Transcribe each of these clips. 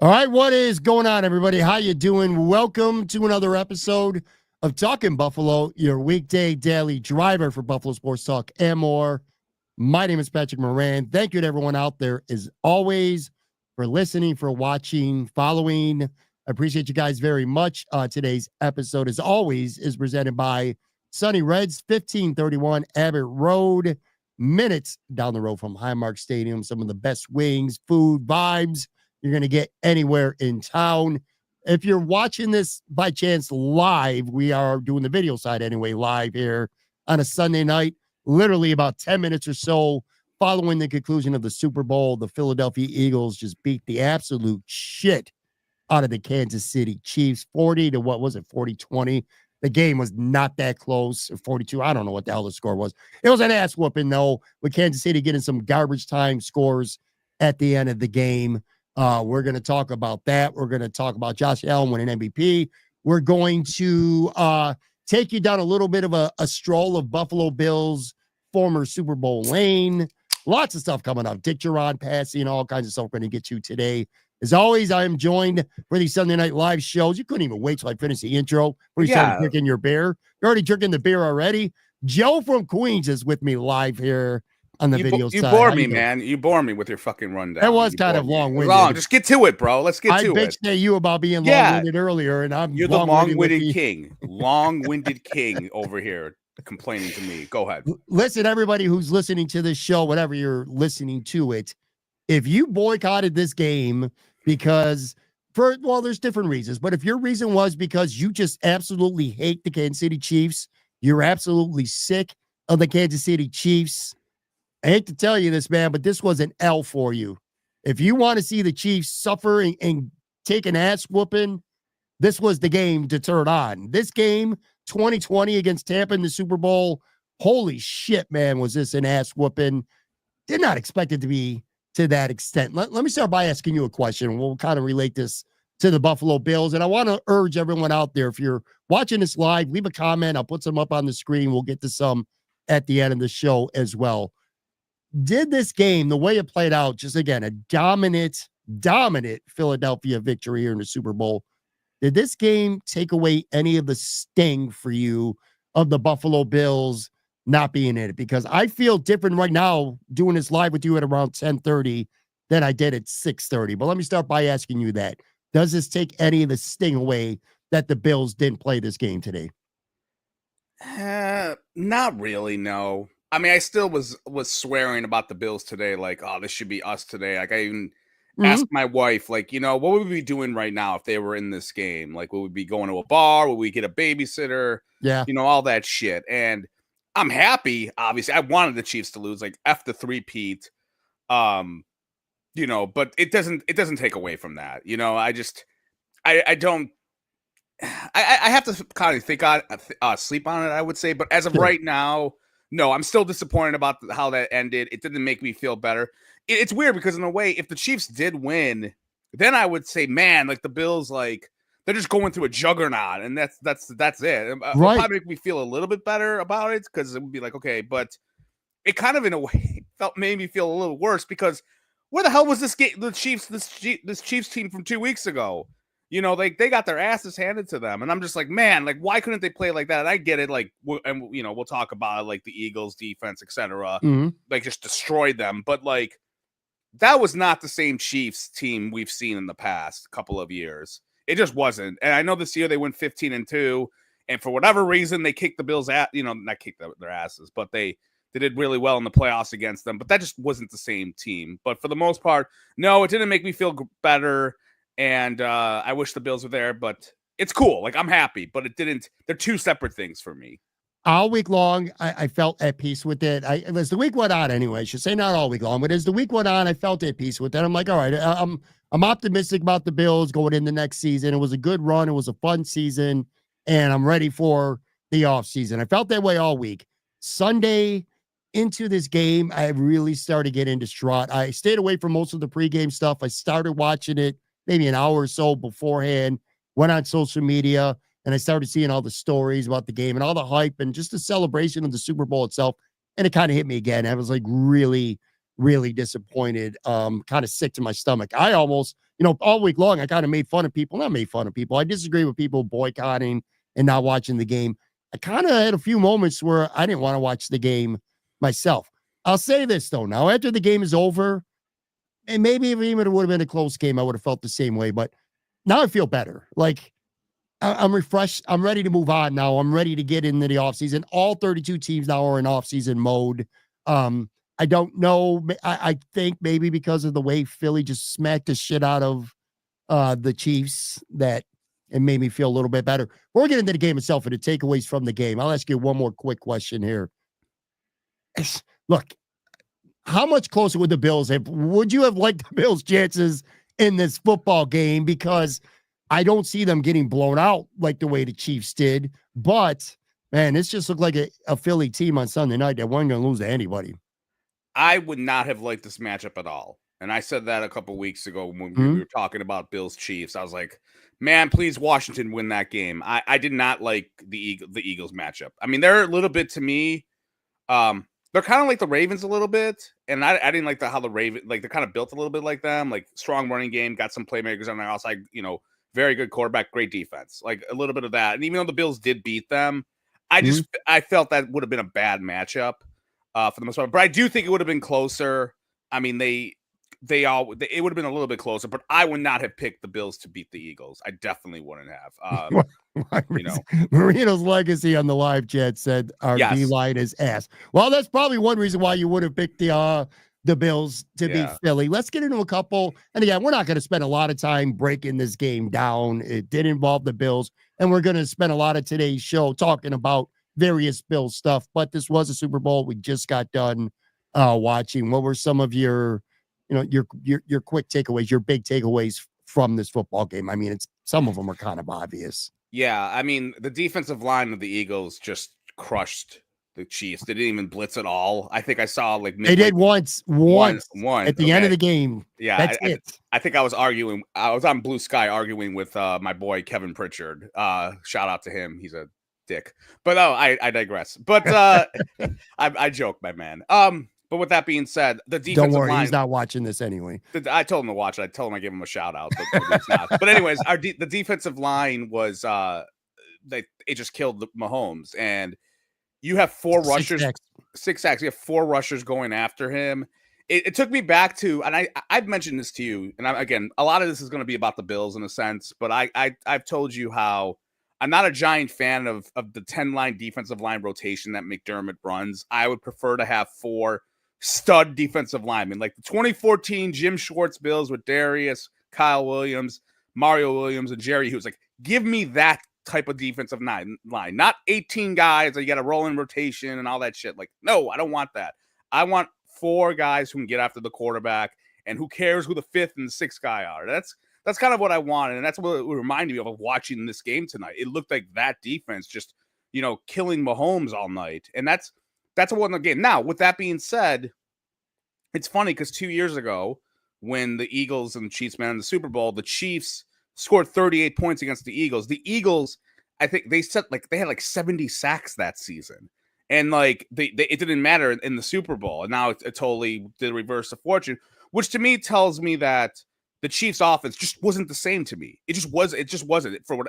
All right, what is going on, everybody? How you doing? Welcome to another episode of Talking Buffalo, your weekday daily driver for Buffalo Sports Talk and more. My name is Patrick Moran. Thank you to everyone out there, as always, for listening, for watching, following. I appreciate you guys very much. Today's episode, as always, is presented by Sunny Reds, 1531 Abbott Road, minutes down the road from Highmark Stadium. Some of the best wings, food, vibes you're going to get anywhere in town. If you're watching this by chance live, we are doing the video side anyway, live here on a Sunday night, literally about 10 minutes or so following the conclusion of the Super Bowl. The Philadelphia Eagles just beat the absolute shit out of the Kansas City Chiefs, 40 to what was it, 40-20. The game was not that close, or 42. I don't know what the hell the score was. It was an ass whooping, though, with Kansas City getting some garbage time scores at the end of the game. We're going to talk about that. We're going to talk about Josh Allen winning MVP. We're going to take you down a little bit of a stroll of Buffalo Bills former Super Bowl lane. Lots of stuff coming up. Dick Jauron passing, all kinds of stuff we're going to get to today. As always, I am joined for these Sunday Night Live shows. You couldn't even wait till I finished the intro before you started drinking your beer. You're already drinking the beer already. Joe from Queens is with me live here on the video side. You bore me, man. You bore me with your fucking rundown. That was kind of long-winded. Long. Just get to it, bro. Let's get to it. I bitched at you about being long-winded earlier, and you're the long-winded king. Long-winded king over here complaining to me. Go ahead. Listen, everybody who's listening to this show, whatever you're listening to it, if you boycotted this game because there's different reasons, but if your reason was because you just absolutely hate the Kansas City Chiefs, you're absolutely sick of the Kansas City Chiefs, I hate to tell you this, man, but this was an L for you. If you want to see the Chiefs suffer and take an ass whooping, this was the game to turn on. This game, 2020 against Tampa in the Super Bowl, holy shit, man, was this an ass whooping. Did not expect it to be to that extent. Let me start by asking you a question. We'll kind of relate this to the Buffalo Bills, and I want to urge everyone out there, if you're watching this live, leave a comment. I'll put some up on the screen. We'll get to some at the end of the show as well. Did this game, the way it played out, just again, a dominant Philadelphia victory here in the Super Bowl, did this game take away any of the sting for you of the Buffalo Bills not being in it? Because I feel different right now doing this live with you at around 10:30 than I did at 6:30. But let me start by asking you that. Does this take any of the sting away that the Bills didn't play this game today? Not really, no. I mean, I still was swearing about the Bills today, like, oh, this should be us today. Like, I even asked my wife, like, what would we be doing right now if they were in this game? Like, would we be going to a bar? Would we get a babysitter? Yeah. All that shit. And I'm happy, obviously. I wanted the Chiefs to lose, like, F the three-peat. But it doesn't take away from that. I don't. I have to kind of think on sleep on it, I would say. But as of right now, no, I'm still disappointed about how that ended. It didn't make me feel better. It's weird because in a way, if the Chiefs did win, then I would say, man, like the Bills, like they're just going through a juggernaut, and that's it. It'll probably make me feel a little bit better about it because it would be like, okay, but it kind of in a way made me feel a little worse because where the hell was this game? The Chiefs, this Chiefs team from 2 weeks ago. They got their asses handed to them. And I'm just like, man, like, why couldn't they play like that? And I get it. Like, and we'll talk about it, like the Eagles defense, etc. Like just destroyed them. But like, that was not the same Chiefs team we've seen in the past couple of years. It just wasn't. And I know this year they went 15-2. And for whatever reason, they kicked the Bills not kicked their asses, but they did really well in the playoffs against them. But that just wasn't the same team. But for the most part, no, it didn't make me feel better. And I wish the Bills were there, but it's cool. Like, I'm happy, but it didn't. They're two separate things for me. All week long, I felt at peace with it. As the week went on anyway, I should say not all week long, but as the week went on, I felt at peace with it. I'm like, all right, I'm optimistic about the Bills going into next season. It was a good run. It was a fun season, and I'm ready for the offseason. I felt that way all week. Sunday into this game, I really started to get into distraught. I stayed away from most of the pregame stuff. I started watching it maybe an hour or so beforehand, went on social media, and I started seeing all the stories about the game and all the hype and just the celebration of the Super Bowl itself. And it kind of hit me again. I was like really, really disappointed, kind of sick to my stomach. I almost, all week long, I kind of made fun of people. Not made fun of people. I disagree with people boycotting and not watching the game. I kind of had a few moments where I didn't want to watch the game myself. I'll say this, though. Now, after the game is over, and maybe if even it would have been a close game, I would have felt the same way. But now I feel better. Like, I'm refreshed. I'm ready to move on now. I'm ready to get into the offseason. All 32 teams now are in offseason mode. I don't know. I think maybe because of the way Philly just smacked the shit out of the Chiefs that it made me feel a little bit better. Before we get into the game itself and the takeaways from the game, I'll ask you one more quick question here. Look, how much closer would the Bills have? Would you have liked the Bills' chances in this football game? Because I don't see them getting blown out like the way the Chiefs did. But, man, this just looked like a Philly team on Sunday night that wasn't going to lose to anybody. I would not have liked this matchup at all. And I said that a couple weeks ago when we were talking about Bills Chiefs. I was like, man, please Washington win that game. I did not like the Eagles matchup. I mean, they're a little bit to me. They're kind of like the Ravens a little bit. And I didn't like how the Ravens, like they're kind of built a little bit like them, like strong running game, got some playmakers on the outside, very good quarterback, great defense, like a little bit of that. And even though the Bills did beat them, I felt that would have been a bad matchup for the most part. But I do think it would have been closer. I mean, it would have been a little bit closer, but I would not have picked the Bills to beat the Eagles. I definitely wouldn't have. Marino's legacy on the live chat said our D-line is ass. Well, that's probably one reason why you would have picked the Bills to beat Philly. Let's get into a couple. And again, we're not going to spend a lot of time breaking this game down. It did involve the Bills, and we're going to spend a lot of today's show talking about various Bills stuff. But this was a Super Bowl we just got done watching. What were some of your quick takeaways, your big takeaways from this football game? I mean, some of them are kind of obvious. Yeah, I mean, the defensive line of the Eagles just crushed the Chiefs. They didn't even blitz at all. I think I saw they did once at the end of the game. Yeah, that's it. I think I was on Blue Sky arguing with my boy Kevin Pritchard. Shout out to him. He's a dick. But I digress. But I joke, my man. But with that being said, the defensive don't worry, line, he's not watching this anyway. I told him to watch it. I told him I gave him a shout out, but it's not. But anyways, the defensive line was it just killed Mahomes, and you have four rushers, 6 sacks. You have 4 rushers going after him. It took me back to, and I've mentioned this to you, and again, a lot of this is going to be about the Bills in a sense, but I've told you how I'm not a giant fan of the 10-line defensive line rotation that McDermott runs. I would prefer to have 4 stud defensive linemen, like the 2014 Jim Schwartz Bills with Darius, Kyle Williams, Mario Williams, and Jerry Hughes. Like, give me that type of defensive line, not 18 guys that you got to roll in rotation and all that shit. Like, no, I don't want that. I want 4 guys who can get after the quarterback, and who cares who the 5th and the 6th guy are. That's kind of what I wanted, and that's what it reminded me of watching this game tonight. It looked like that defense just, killing Mahomes all night, and that's a one game. Now, with that being said, it's funny because 2 years ago, when the Eagles and the Chiefs met in the Super Bowl, the Chiefs scored 38 points against the Eagles. The Eagles, I think they had 70 sacks that season. And it didn't matter in the Super Bowl. And now it totally did reverse the fortune, which to me tells me that the Chiefs offense just wasn't the same to me. It just wasn't for what,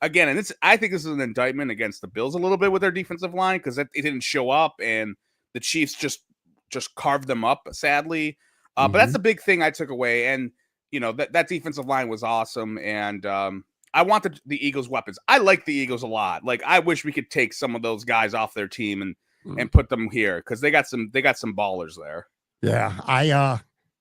again. And I think this is an indictment against the Bills a little bit with their defensive line, because it didn't show up, and the Chiefs just carved them up, sadly. But that's the big thing I took away. And, that defensive line was awesome. And I want the Eagles weapons. I like the Eagles a lot. Like, I wish we could take some of those guys off their team and put them here, because they got some ballers there. Yeah.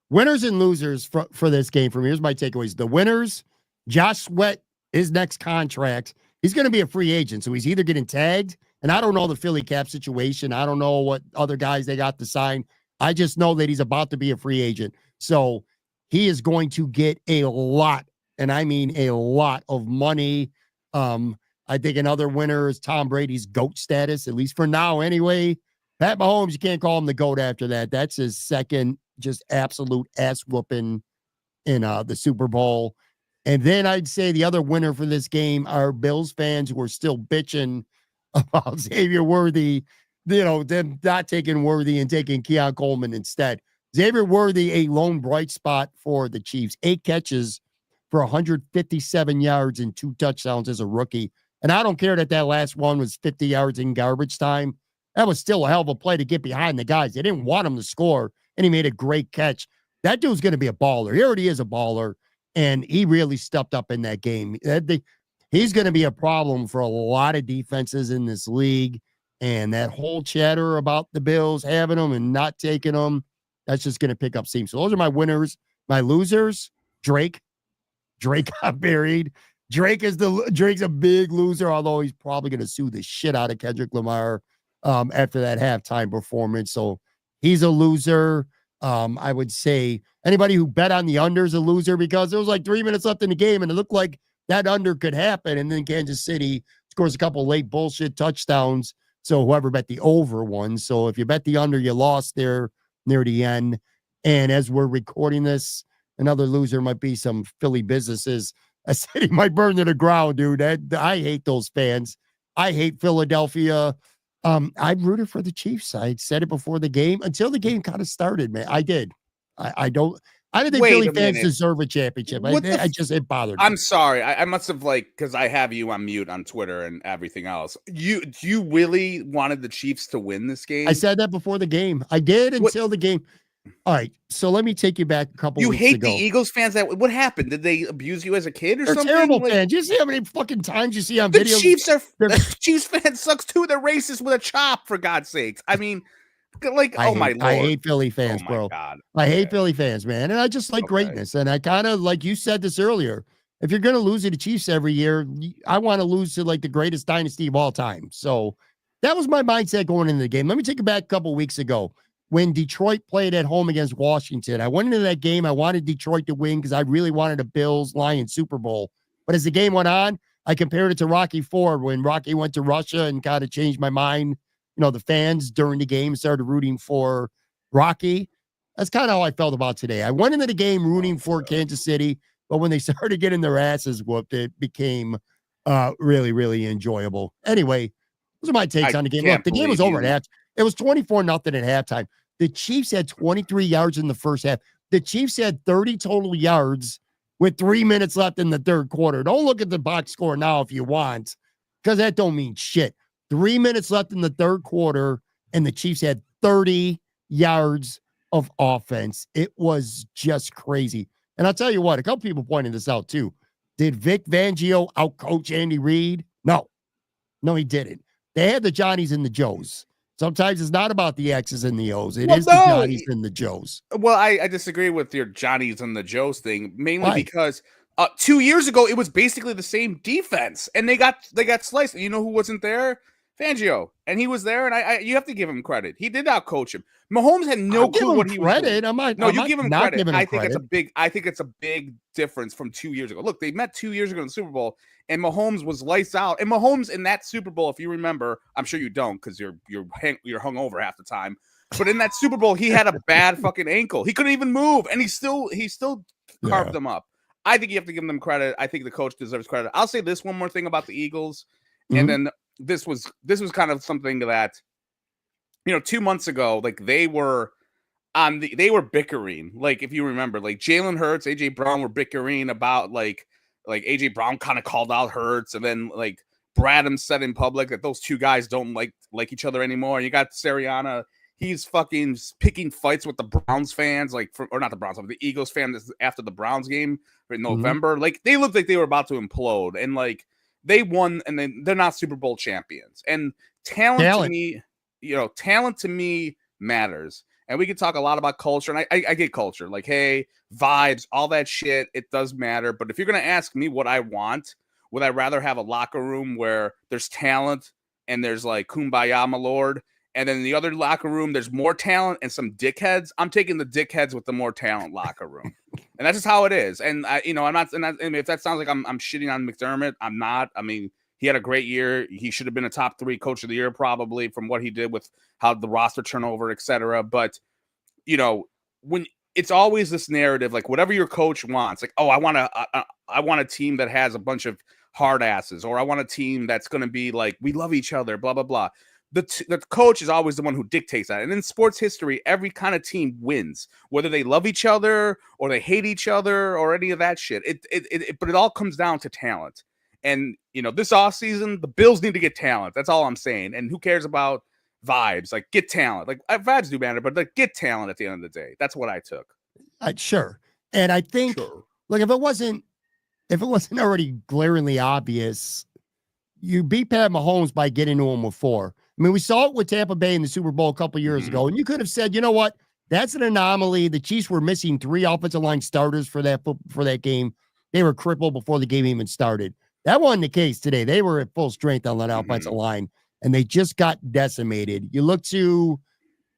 Winners and losers for this game for me. Here's my takeaways. The winners, Josh Sweat, his next contract, he's going to be a free agent. So he's either getting tagged, and I don't know the Philly cap situation. I don't know what other guys they got to sign. I just know that he's about to be a free agent. So he is going to get a lot, and I mean a lot of money. I think another winner is Tom Brady's GOAT status, at least for now anyway. Pat Mahomes, you can't call him the GOAT after that. That's his second just absolute ass whooping in the Super Bowl. And then I'd say the other winner for this game are Bills fans who are still bitching about Xavier Worthy, them not taking Worthy and taking Keon Coleman instead. Xavier Worthy, a lone bright spot for the Chiefs. 8 catches for 157 yards and 2 touchdowns as a rookie. And I don't care that last one was 50 yards in garbage time. That was still a hell of a play to get behind the guys. They didn't want him to score, and he made a great catch. That dude's going to be a baller. He already is a baller, and he really stepped up in that game. He's going to be a problem for a lot of defenses in this league. And that whole chatter about the Bills having them and not taking them, that's just going to pick up steam. So those are my winners. My losers, Drake. Drake got buried. Drake's a big loser, although he's probably going to sue the shit out of Kendrick Lamar after that halftime performance. So he's a loser. I would say anybody who bet on the under is a loser because there was like 3 minutes left in the game and it looked like that under could happen. And then Kansas City scores a couple late bullshit touchdowns. So whoever bet the over won. So if you bet the under, you lost there near the end. And as we're recording this, another loser might be some Philly businesses. I said he might burn to the ground, dude. I hate those fans. I hate Philadelphia. I rooted for the Chiefs. I said it before the game until the game kind of started, man. I did. I didn't think Philly fans deserve a championship. It bothered me. I'm sorry. I must have because I have you on mute on Twitter and everything else. You really wanted the Chiefs to win this game? I said that before the game. I did until the game. All right, so let me take you back a couple weeks ago. You hate the Eagles fans? What happened? Did they abuse you as a kid or They're something? Terrible fans. You see how many fucking times you see on videos? The Chiefs fans sucks too. They're racist with a chop, for God's sakes. I mean, my lord. I hate Philly fans, bro. God. I hate Philly fans, man. And I just like greatness. And I kind of, like you said this earlier, if you're going to lose to the Chiefs every year, I want to lose to like the greatest dynasty of all time. So that was my mindset going into the game. Let me take you back a couple weeks ago. When Detroit played at home against Washington, I went into that game. I wanted Detroit to win because I really wanted a Bills-Lions Super Bowl. But as the game went on, I compared it to Rocky IV when Rocky went to Russia and kind of changed my mind. You know, the fans during the game started rooting for Rocky. That's kind of how I felt about today. I went into the game rooting for Kansas City, but when they started getting their asses whooped, it became really, really enjoyable. Anyway, those are my takes on the game. Look, the game was over at half. It was 24-0 at halftime. The Chiefs had 23 yards in the first half. The Chiefs had 30 total yards with 3 minutes left in the third quarter. Don't look at the box score now if you want, because that don't mean shit. 3 minutes left in the third quarter, and the Chiefs had 30 yards of offense. It was just crazy. And I'll tell you what, a couple people pointed this out too. Did Vic Fangio outcoach Andy Reid? No, he didn't. They had the Johnnies and the Joes. Sometimes it's not about the X's and the O's. It is the Johnnies and the Joes. Well, I disagree with your Johnnies and the Joes thing, mainly because 2 years ago, it was basically the same defense, and they got sliced. And you know who wasn't there? Fangio. And he was there, and you have to give him credit. He did outcoach him. Mahomes had no clue what he was doing. You give him credit. I think it's a big difference from 2 years ago. Look, they met 2 years ago in the Super Bowl, and Mahomes was lights out. And Mahomes in that Super Bowl, if you remember, I'm sure you don't because you're hungover half the time. But in that Super Bowl, he had a bad fucking ankle. He couldn't even move, and he still carved them up. I think you have to give them credit. I think the coach deserves credit. I'll say this one more thing about the Eagles, and then this was kind of something that, 2 months ago, like they were bickering. Like if you remember, like Jalen Hurts, AJ Brown were bickering about like AJ Brown kind of called out Hurts, and then like Bradham said in public that those two guys don't like each other anymore. And you got Sirianni, he's fucking picking fights with the Browns fans, or not the Browns, but the Eagles fans after the Browns game in November. Like they looked like they were about to implode, and like they won, and then they're not Super Bowl champions. And talent to me matters. And we can talk a lot about culture, and I get culture. Like, hey, vibes, all that shit, it does matter. But if you're going to ask me what I want, would I rather have a locker room where there's talent and there's like kumbaya, my lord, and then in the other locker room, there's more talent and some dickheads? I'm taking the dickheads with the more talent locker room. And that's just how it is. And I'm not, and if that sounds like I'm shitting on McDermott, I'm not. I mean, he had a great year. He should have been a top 3 coach of the year, probably, from what he did with how the roster turnover, etc. But, when it's always this narrative, like whatever your coach wants, like, oh, I want a team that has a bunch of hard asses, or I want a team that's going to be like, we love each other, blah, blah, blah. the coach is always the one who dictates that. And in sports history, every kind of team wins, whether they love each other or they hate each other or any of that shit. But it all comes down to talent. And, this offseason, the Bills need to get talent. That's all I'm saying. And who cares about vibes? Like, get talent. Like, vibes do matter, but like, get talent at the end of the day. That's what I took. Sure. And I think, look, if it wasn't already glaringly obvious, you beat Pat Mahomes by getting to him with 4. I mean, we saw it with Tampa Bay in the Super Bowl a couple years ago, and you could have said, you know what, that's an anomaly. The Chiefs were missing 3 offensive line starters for that game. They were crippled before the game even started. That wasn't the case today. They were at full strength on that offensive line, and they just got decimated. You look to,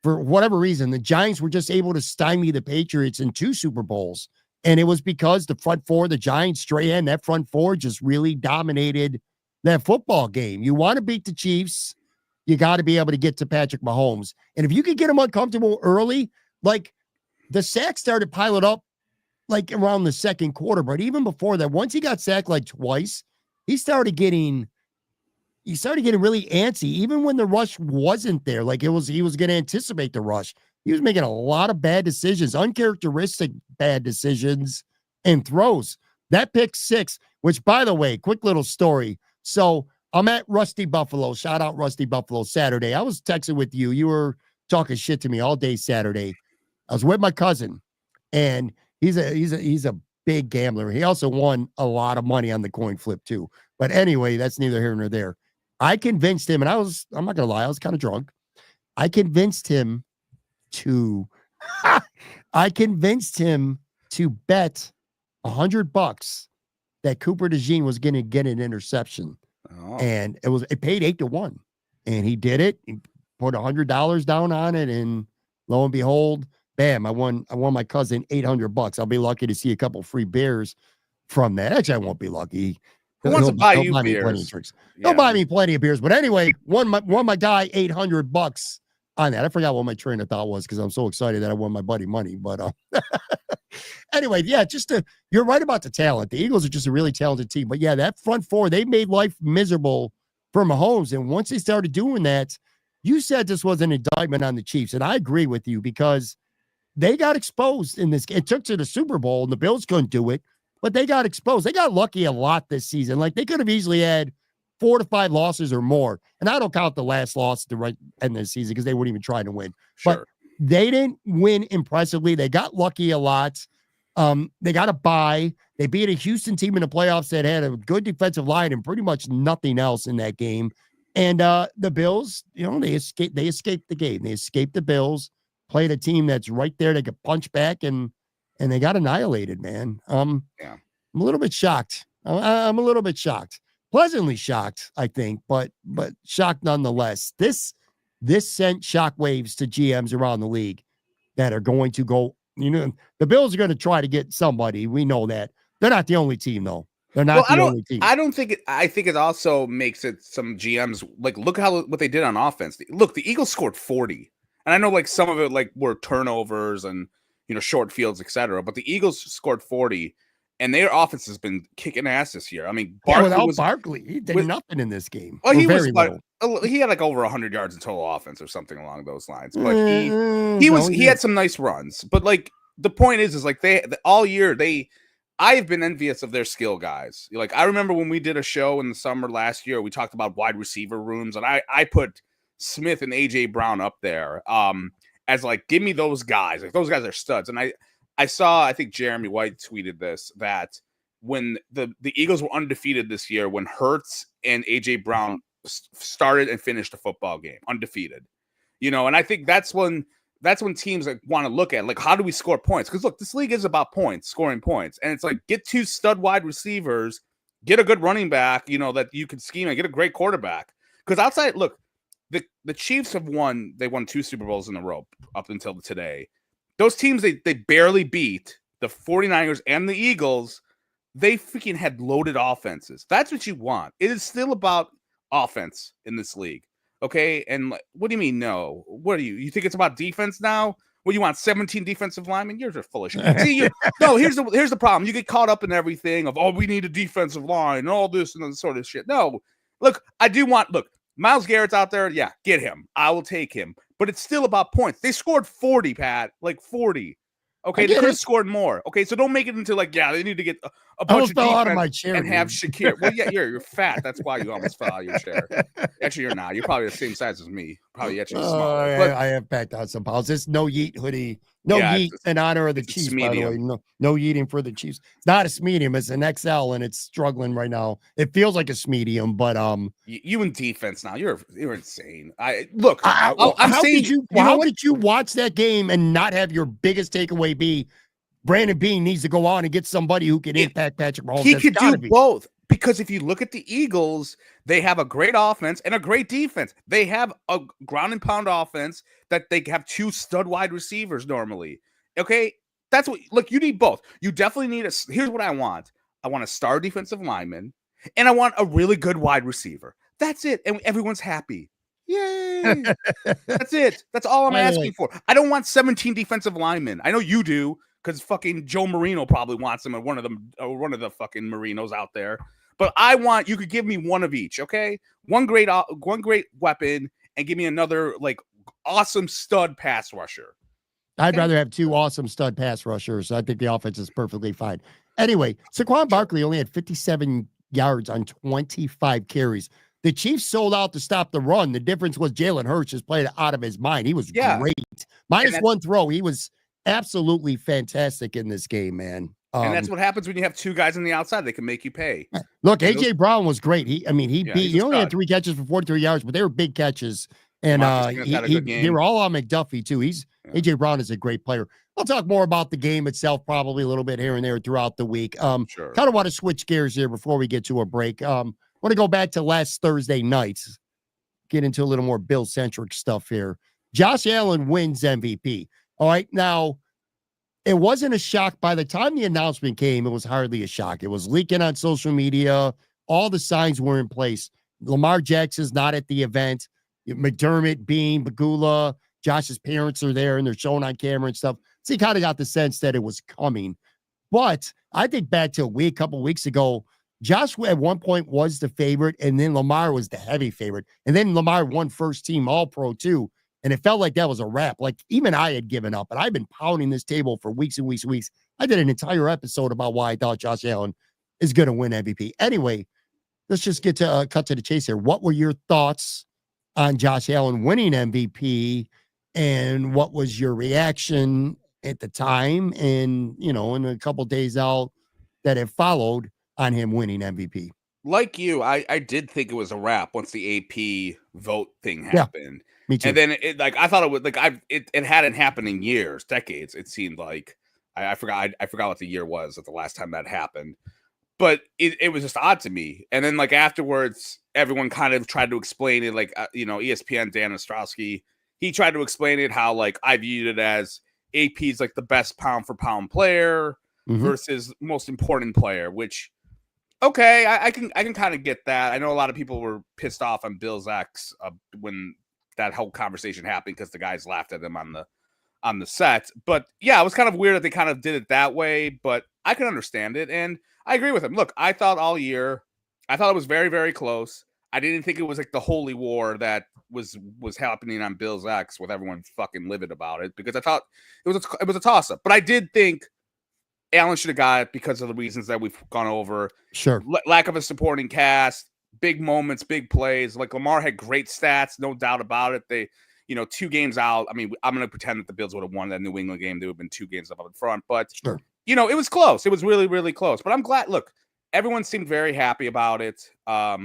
for whatever reason, the Giants were just able to stymie the Patriots in 2 Super Bowls, and it was because the front four, the Giants, Strahan, that front four just really dominated that football game. You want to beat the Chiefs, you got to be able to get to Patrick Mahomes. And if you could get him uncomfortable early, like the sacks started piling up like around the second quarter, but even before that, once he got sacked like twice, he started getting really antsy, even when the rush wasn't there. Like he was going to anticipate the rush. He was making a lot of bad decisions, uncharacteristic bad decisions and throws. That pick 6, which, by the way, quick little story. So I'm at Rusty Buffalo. Shout out Rusty Buffalo Saturday. I was texting with you. You were talking shit to me all day Saturday. I was with my cousin, and he's a big gambler. He also won a lot of money on the coin flip too. But anyway, that's neither here nor there. I convinced him, and I'm not gonna lie, I was kind of drunk. I convinced him to bet $100 that Cooper DeJean was going to get an interception. Oh. And it paid 8-1, and he did it. He put $100 down on it, and lo and behold, bam, I won my cousin $800. I'll be lucky to see a couple free beers from that. Actually, I won't be lucky. Who wants to buy you beers? He'll buy me plenty of beers. But anyway, won my guy $800 on that. I forgot what my train of thought was because I'm so excited that I won my buddy money. But anyway, yeah, you're right about the talent. The Eagles are just a really talented team. But yeah, that front four, they made life miserable for Mahomes. And once they started doing that, you said this was an indictment on the Chiefs. And I agree with you because they got exposed in this. It took to the Super Bowl and the Bills couldn't do it, but they got exposed. They got lucky a lot this season. Like they could have easily had 4 to 5 losses or more. And I don't count the last loss at the right end of the season because they weren't even trying to win. Sure. But they didn't win impressively. They got lucky a lot. They got a bye. They beat a Houston team in the playoffs that had a good defensive line and pretty much nothing else in that game. And the Bills, they escaped the game. They escaped the Bills, played a team that's right there. They could punch back and they got annihilated, man. I'm a little bit shocked. I'm a little bit shocked. Pleasantly shocked, I think, but shocked nonetheless. This sent shockwaves to GMs around the league that are going to go, the Bills are going to try to get somebody. We know that. They're not the only team, though. They're not the only team. I think it also makes it some GMs, like, look what they did on offense. Look, the Eagles scored 40. And I know, like, some of it, like, were turnovers and, short fields, etc. But the Eagles scored 40. And their offense has been kicking ass this year. I mean, Barkley, he did nothing in this game. Well, he had like over 100 yards in total offense or something along those lines. But he had some nice runs. But like the point is like all year I've been envious of their skill guys. Like I remember when we did a show in the summer last year, we talked about wide receiver rooms, and I put Smith and AJ Brown up there as like, give me those guys. Like those guys are studs. And I saw, I think Jeremy White tweeted this, that when the Eagles were undefeated this year, when Hurts and AJ Brown started and finished a football game undefeated, and I think that's when teams like want to look at, like, how do we score points? Because look, this league is about points, scoring points. And it's like, get 2 stud wide receivers, get a good running back, that you can scheme and get a great quarterback. Because outside, look, the Chiefs won 2 Super Bowls in a row up until today. Those teams they barely beat, the 49ers and the Eagles, they freaking had loaded offenses. That's what you want. It is still about offense in this league. Okay? And what do you mean no? What do you think it's about defense now? What, you want 17 defensive linemen? You're just full of shit. See, no, here's the problem. You get caught up in everything of, we need a defensive line and all this and that sort of shit. No. Look, Myles Garrett's out there. Yeah, get him. I will take him. But it's still about points. They scored 40, Pat. Like 40. Okay, they could have scored more. Okay, so don't make it into like, they need to get a bunch of fell out of my chair and have Shakir. Well, yeah, you're fat. That's why you almost fell out of your chair. Actually, you're not. You're probably the same size as me. Probably actually smaller. But I have backed out some pounds. It's no yeet hoodie. No yeet in honor of the Chiefs, by the way. No yeeting for the Chiefs. It's not a medium. It's an XL, and it's struggling right now. It feels like a medium, but you in defense now. You're insane. I'm saying how did you watch that game and not have your biggest takeaway be Brandon Beane needs to go on and get somebody who can impact Patrick Mahomes? He could do both. Because if you look at the Eagles, they have a great offense and a great defense. They have a ground and pound offense that they have 2 stud wide receivers normally. Okay, that's what. Look, you need both. You definitely need here's what I want. I want a star defensive lineman, and I want a really good wide receiver. That's it, and everyone's happy. Yay! That's it. That's all I'm asking for. I don't want 17 defensive linemen. I know you do, because fucking Joe Marino probably wants them, and one of the fucking Marinos out there. But you could give me one of each, okay? One great weapon, and give me another like awesome stud pass rusher. I'd rather have 2 awesome stud pass rushers. I think the offense is perfectly fine. Anyway, Saquon Barkley only had 57 yards on 25 carries. The Chiefs sold out to stop the run. The difference was Jalen Hurts just played out of his mind. He was great. Minus 1 throw. He was absolutely fantastic in this game, man. And that's what happens when you have 2 guys on the outside. They can make you pay. Look, AJ Brown was great. He only had 3 catches for 43 yards, but they were big catches. And they were all on McDuffie too. AJ Brown is a great player. I'll talk more about the game itself probably a little bit here and there throughout the week. Sure. Kind of want to switch gears here before we get to a break. Want to go back to last Thursday night. Get into a little more Bill-centric stuff here. Josh Allen wins MVP. All right, now, it wasn't a shock. By the time the announcement came, it was hardly a shock. It was leaking on social media. All the signs were in place. Lamar Jackson's not at the event. McDermott, Bean, Bagula, Josh's parents are there, and they're showing on camera and stuff. So you kind of got the sense that it was coming. But I think back to a couple weeks ago, Josh at one point was the favorite, and then Lamar was the heavy favorite. And then Lamar won first team All-Pro too. And it felt like that was a wrap. Like even I had given up, and I've been pounding this table for weeks and weeks and weeks. I did an entire episode about why I thought Josh Allen is going to win MVP. Anyway, let's just get to cut to the chase here. What were your thoughts on Josh Allen winning MVP, and what was your reaction at the time? And, in a couple days out that have followed on him winning MVP. Like you, I did think it was a wrap once the AP vote thing happened. Yeah. Me too. And then I thought it would it hadn't happened in years, decades. It seemed like I forgot what the year was at the last time that happened, but it was just odd to me. And then afterwards, everyone kind of tried to explain it. ESPN Dan Ostrowski, he tried to explain it how I viewed it as AP's the best pound for pound player versus most important player. Which okay, I can kind of get that. I know a lot of people were pissed off on Bill's ex when that whole conversation happened because the guys laughed at him on the set. But yeah, it was kind of weird that they kind of did it that way, but I can understand it. And I agree with him. Look, I thought all year, I thought it was very, very close. I didn't think it was the holy war that was happening on Bill's ex with everyone fucking livid about it, because I thought it was a toss up, but I did think Allen should have got it because of the reasons that we've gone over. Sure. Lack of a supporting cast, big moments, big plays. Lamar had great stats, no doubt about it. They, 2 games out. I mean, I'm going to pretend that the Bills would have won that New England game. They would have been 2 games up in front, but sure. It was close. It was really, really close, but I'm glad. Look, everyone seemed very happy about it. I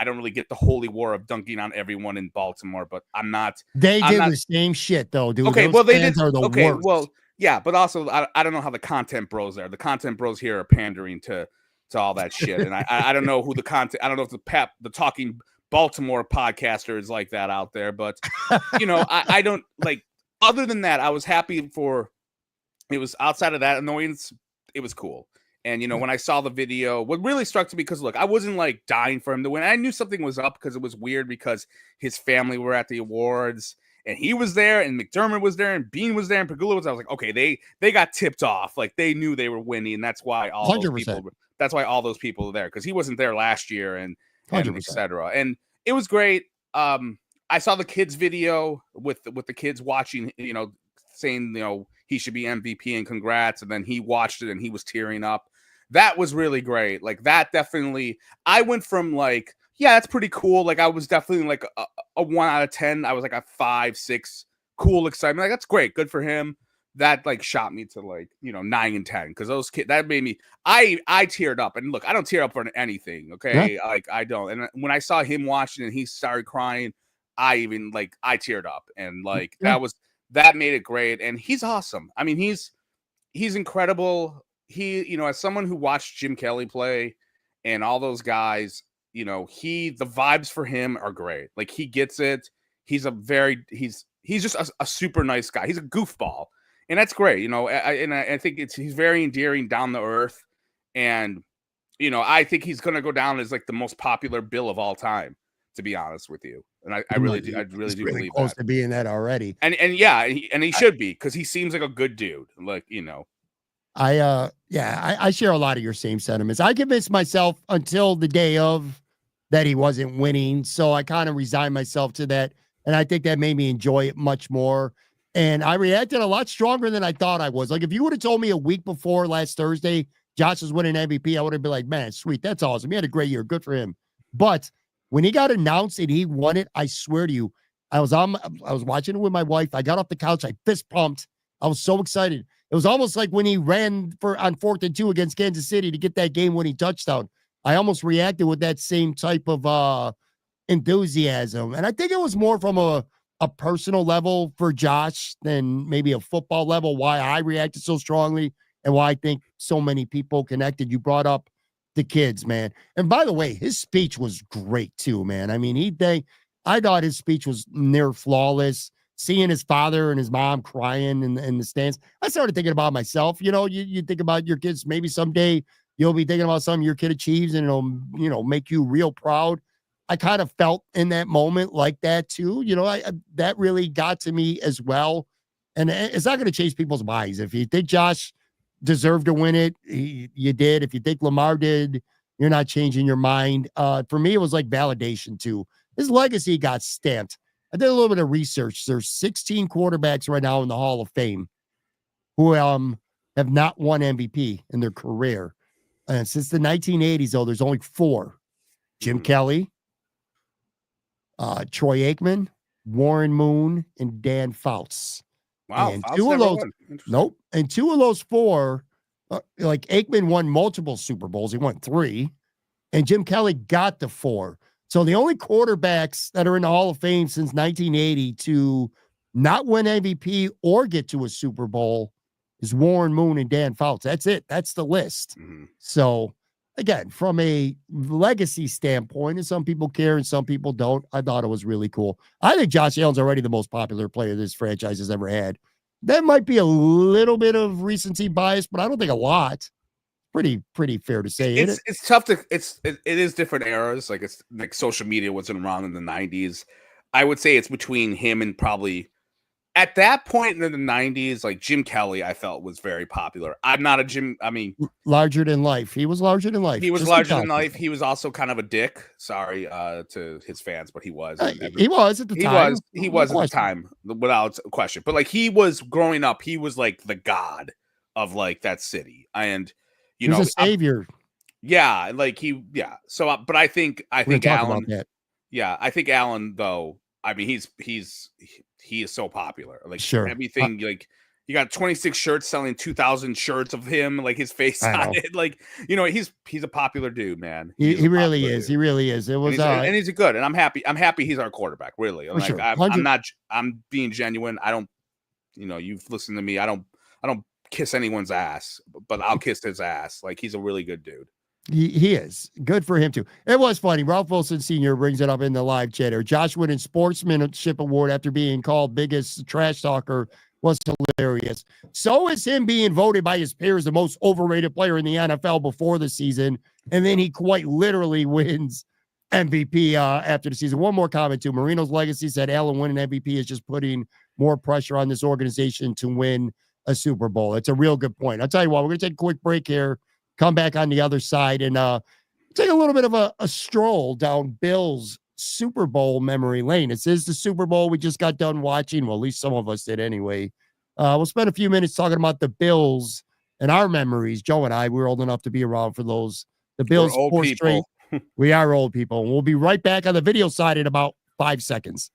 don't really get the holy war of dunking on everyone in Baltimore, but I'm not. They did the same shit though, dude. Okay, Those they did. Are the okay, worst. Well, yeah, but also I don't know how the content bros are. The content bros here are pandering to all that shit, and I don't know who the content. I don't know if the talking Baltimore podcaster is like that out there, but I don't like. Other than that, I was happy for. It was outside of that annoyance. It was cool. And, when I saw the video, what really struck to me, because, look, I wasn't, dying for him to win. I knew something was up because it was weird because his family were at the awards, and he was there, and McDermott was there, and Bean was there, and Pagula was there. I was like, okay, they got tipped off. They knew they were winning, and that's why all those people were there, because he wasn't there last year, and et cetera. And it was great. I saw the kids video with the kids watching, saying, he should be MVP and congrats. And then he watched it and he was tearing up. That was really great. Like that definitely, I went from like, yeah, that's pretty cool. Like I was definitely like a 1 out of 10. I was like a 5, 6, cool excitement. Like that's great. Good for him. That like shot me to like, 9 and 10. Cause those kids, that made me, I teared up. And look, I don't tear up for anything. Okay. Yeah. Like I don't. And when I saw him watching and he started crying, I teared up. And like, that made it great. And he's awesome. I mean, he's incredible. He, as someone who watched Jim Kelly play and all those guys, the vibes for him are great. Like he gets it. He's just a super nice guy. He's a goofball. And that's great, I think he's very endearing, down to earth, and I think he's gonna go down as like the most popular Bill of all time, to be honest with you. And I really do believe close that. to being that already. And yeah, he should be, because he seems like a good dude. Like I share a lot of your same sentiments. I convinced myself until the day of that he wasn't winning, so I kind of resigned myself to that, and I think that made me enjoy it much more. And I reacted a lot stronger than I thought I was. Like, if you would have told me a week before last Thursday, Josh was winning MVP, I would have been like, man, sweet. That's awesome. He had a great year. Good for him. But when he got announced and he won it, I swear to you, I was watching it with my wife. I got off the couch. I fist pumped. I was so excited. It was almost like when he ran on 4th and 2 against Kansas City to get that game-winning touchdown. I almost reacted with that same type of enthusiasm. And I think it was more from a personal level for Josh than maybe a football level, why I reacted so strongly and why I think so many people connected. You brought up the kids, man. And by the way, his speech was great too, man. I mean, I thought his speech was near flawless. Seeing his father and his mom crying in the stands, I started thinking about myself. You think about your kids. Maybe someday you'll be thinking about something your kid achieves and it'll, make you real proud. I kind of felt in that moment like that too. That really got to me as well. And it's not going to change people's minds. If you think Josh deserved to win it, you did. If you think Lamar did, you're not changing your mind. For me, it was like validation too. His legacy got stamped. I did a little bit of research. There's 16 quarterbacks right now in the Hall of Fame who have not won MVP in their career. And since the 1980s, though, there's only 4. Jim Kelly, Troy Aikman, Warren Moon, and Dan Fouts. Wow. And Fouts 2 of never those, won. nope. And 2 of those 4, like Aikman won multiple Super Bowls. He won 3. And Jim Kelly got the 4. So the only quarterbacks that are in the Hall of Fame since 1980 to not win MVP or get to a Super Bowl is Warren Moon and Dan Fouts. That's it. That's the list. Mm-hmm. So again, from a legacy standpoint, and some people care and some people don't, I thought it was really cool. I think Josh Allen's already the most popular player this franchise has ever had. That might be a little bit of recency bias, but I don't think a lot. Pretty fair to say. It's tough to it is different eras. Like it's like social media wasn't around in the 90s. I would say it's between him and probably at that point in the 90s, like Jim Kelly, I felt was very popular. I'm not a Jim. I mean, larger than life. He was larger than life. He was larger than life. He was also kind of a dick. Sorry to his fans, but he was. He was at the time. He was at the time, without question. But like he was growing up, he was like the god of like that city, and he was a savior. So, but I think Allen. Yeah, I think Allen though. I mean, he is so popular. Like sure. Everything like. You got 26 shirts selling 2,000 shirts of him, like his face on it. Like, he's a popular dude, man. He really is. Dude. He really is. It was, and he's good. And I'm happy he's our quarterback. Really, like, sure. I'm being genuine. I don't, you've listened to me. I don't kiss anyone's ass, but I'll kiss his ass. Like, he's a really good dude. He is good for him too. It was funny. Ralph Wilson Sr. brings it up in the live chat. Josh winning Sportsmanship Award after being called biggest trash talker was hilarious. So is him being voted by his peers the most overrated player in the NFL before the season, and then he quite literally wins MVP after the season. One more comment too. Marino's legacy said Allen winning MVP is just putting more pressure on this organization to win a Super Bowl. It's a real good point. I'll tell you what, we're going to take a quick break here, come back on the other side, and take a little bit of a stroll down Bill's Super Bowl memory lane. It says the Super Bowl we just got done watching. Well, at least some of us did anyway. We'll spend a few minutes talking about the Bills and our memories. Joe and I, we were old enough to be around for those. The We're Bills old four people. straight. We are old people. And we'll be right back on the video side in about 5 seconds.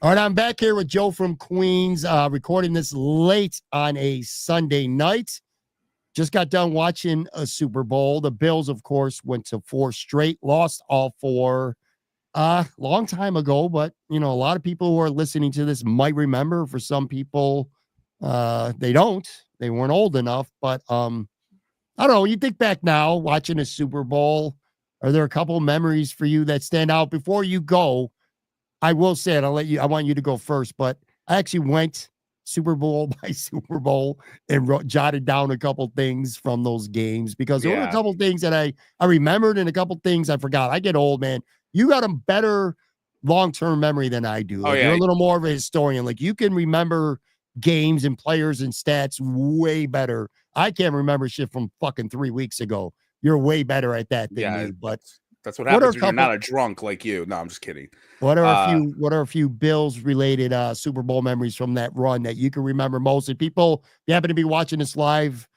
All right, I'm back here with Joe from Queens, recording this late on a Sunday night. Just got done watching a Super Bowl. The Bills, of course, went to 4 straight, lost all 4 long time ago. But, you know, a lot of people who are listening to this might remember. For some people, they don't. They weren't old enough. But I don't know. You think back now, watching a Super Bowl, are there a couple of memories for you that stand out? Before you go, I will say it. I want you to go first, but I actually went Super Bowl by Super Bowl and jotted down a couple things from those games because there were a couple things that I remembered and a couple things I forgot. I get old, man. You got a better long-term memory than I do. Like, you're a little more of a historian. Like, you can remember games and players and stats way better. I can't remember shit from fucking 3 weeks ago. You're way better at that than me, but that's what happens when you're not a drunk like you. No, I'm just kidding. What are a few Bills related Super Bowl memories from that run that you can remember most? And people, if you happen to be watching this live,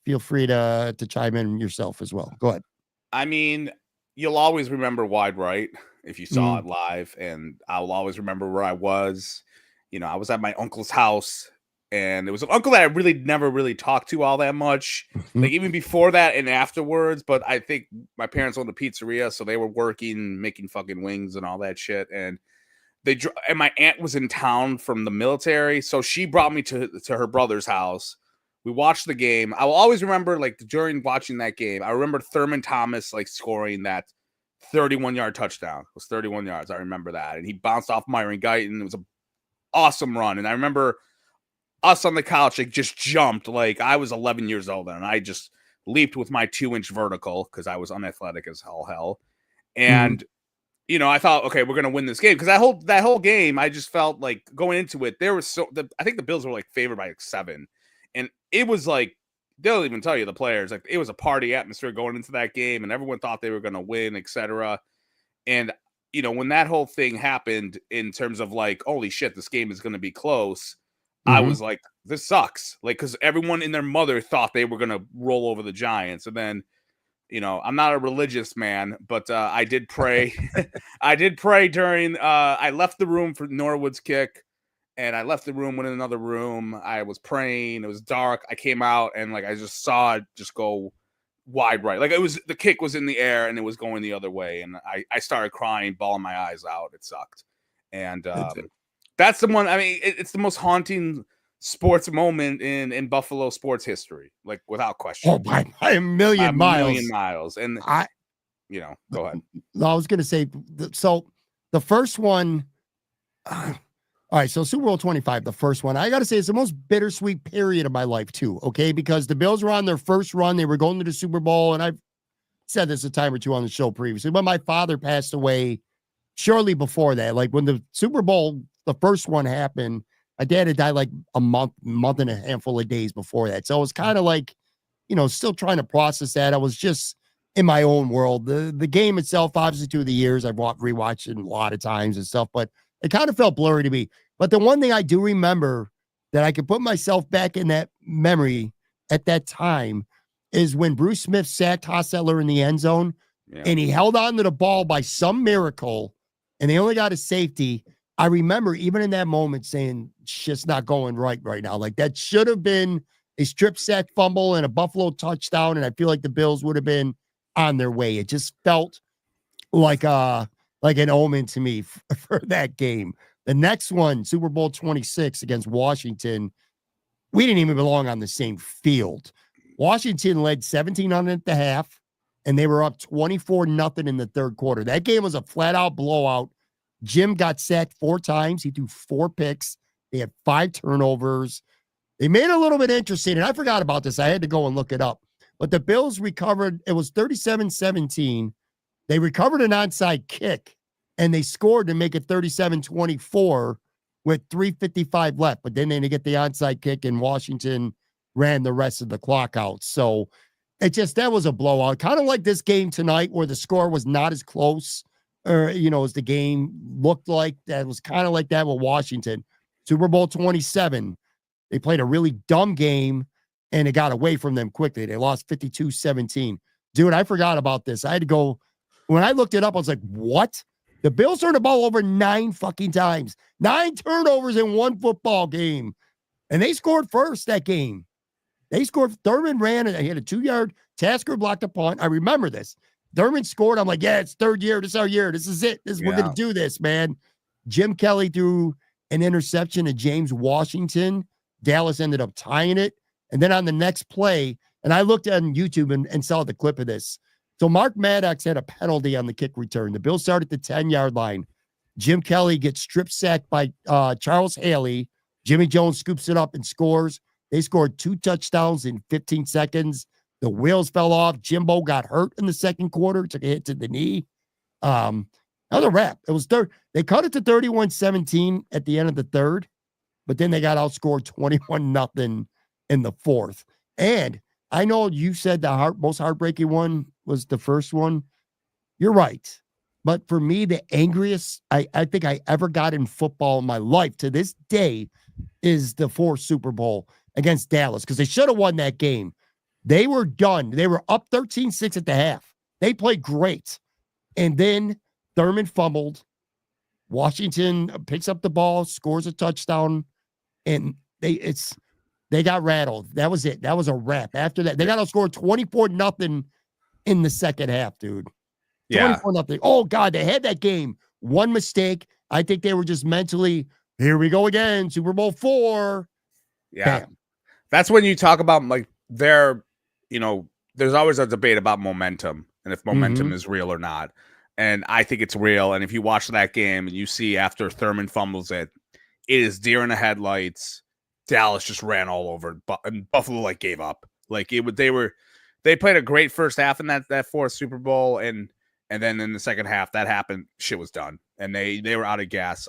feel free to chime in yourself as well. Go ahead. I mean, you'll always remember wide right if you saw it live, and I'll always remember where I was. You know, I was at my uncle's house, and it was an uncle that I really never really talked to all that much, like even before that and afterwards. But I think my parents owned a pizzeria, so they were working, making fucking wings and all that shit. And and my aunt was in town from the military, so she brought me to her brother's house. We watched the game. I will always remember, like, during watching that game, I remember Thurman Thomas like scoring that 31-yard touchdown. It was 31 yards. I remember that, and he bounced off Myron Guyton. It was an awesome run, and I remember us on the couch, like, just jumped. Like, I was 11 years old and I just leaped with my 2-inch vertical because I was unathletic as hell. And you know, I thought, okay, we're gonna win this game because that whole game, I just felt like going into it, I think the Bills were like favored by like 7, and it was like, they'll even tell you, the players, like, it was a party atmosphere going into that game, and everyone thought they were gonna win, etc. And you know, when that whole thing happened, in terms of like, holy shit, this game is gonna be close. I was like, this sucks. Like, because everyone and their mother thought they were going to roll over the Giants. And then, you know, I'm not a religious man, but I did pray. I did pray during, I left the room for Norwood's kick, and I left the room, went in another room. I was praying. It was dark. I came out, and like, I just saw it just go wide right. Like, the kick was in the air and it was going the other way. And I started crying, bawling my eyes out. It sucked. And, that's the one. I mean, it's the most haunting sports moment in Buffalo sports history, like, without question. Oh, by a million miles. And you know, go ahead. I was going to say, so the first one. All right, so Super Bowl 25, the first one. I got to say, it's the most bittersweet period of my life too. Okay, because the Bills were on their first run. They were going to the Super Bowl, and I've said this a time or two on the show previously. But my father passed away shortly before that. Like, when the Super Bowl, the first one, happened, my dad had died like a month and a handful of days before that. So I was kind of like, you know, still trying to process that. I was just in my own world. The game itself, obviously, through the years, I've rewatched it a lot of times and stuff, but it kind of felt blurry to me. But the one thing I do remember that I could put myself back in that memory at that time is when Bruce Smith sacked Hostetler in the end zone, and he held on to the ball by some miracle, and they only got a safety. I remember even in that moment saying, shit's not going right now. Like, that should have been a strip sack fumble and a Buffalo touchdown, and I feel like the Bills would have been on their way. It just felt like an omen to me for that game. The next one, Super Bowl 26 against Washington, we didn't even belong on the same field. Washington led 17-0 at the half, and they were up 24-0 in the third quarter. That game was a flat-out blowout. Jim got sacked 4 times. He threw 4 picks. They had 5 turnovers. They made it a little bit interesting, and I forgot about this. I had to go and look it up. But the Bills recovered. It was 37-17. They recovered an onside kick, and they scored to make it 37-24. with 3:55 left, but then they get the onside kick and Washington ran the rest of the clock out. So that was a blowout. Kind of like this game tonight where the score was not as close or, as the game looked like. That was kind of like that with Washington. Super Bowl 27, they played a really dumb game and it got away from them quickly. They lost 52-17. Dude, I forgot about this. I had to go, when I looked it up, I was like, what? The Bills turned the ball over 9 fucking times. 9 turnovers in one football game. And they scored first that game. They scored. Thurman ran and he had a 2-yard. Tasker blocked a punt. I remember this. Thurman scored. I'm like, yeah, it's third year. This is our year. This is it. We're going to do this, man. Jim Kelly threw an interception to James Washington. Dallas ended up tying it. And then on the next play, and I looked on YouTube and saw the clip of this. So Mark Maddox had a penalty on the kick return. The Bills start at the 10-yard line. Jim Kelly gets strip sacked by Charles Haley. Jimmy Jones scoops it up and scores. They scored 2 touchdowns in 15 seconds. The wheels fell off. Jimbo got hurt in the second quarter, took a hit to the knee. Another wrap. It was third. They cut it to 31-17 at the end of the third, but then they got outscored 21-0 in the fourth. And I know you said the most heartbreaking one was the first one. You're right. But for me, the angriest I think I ever got in football in my life to this day is the 4th Super Bowl against Dallas, because they should have won that game. They were done. They were up 13-6 at the half. They played great. And then Thurman fumbled. Washington picks up the ball, scores a touchdown, and they got rattled. That was it. That was a wrap. After that, they got outscored 24-0 in the second half, dude. 24-0. Oh, God, they had that game. One mistake. I think they were just mentally, here we go again, Super Bowl 4. Yeah. Bam. That's when you talk about, like, there's always a debate about momentum and if momentum is real or not. And I think it's real. And if you watch that game and you see after Thurman fumbles it, it is deer in the headlights. Dallas just ran all over, and Buffalo gave up. They played a great first half in that 4th Super Bowl, and then in the second half that happened. Shit was done, and they were out of gas.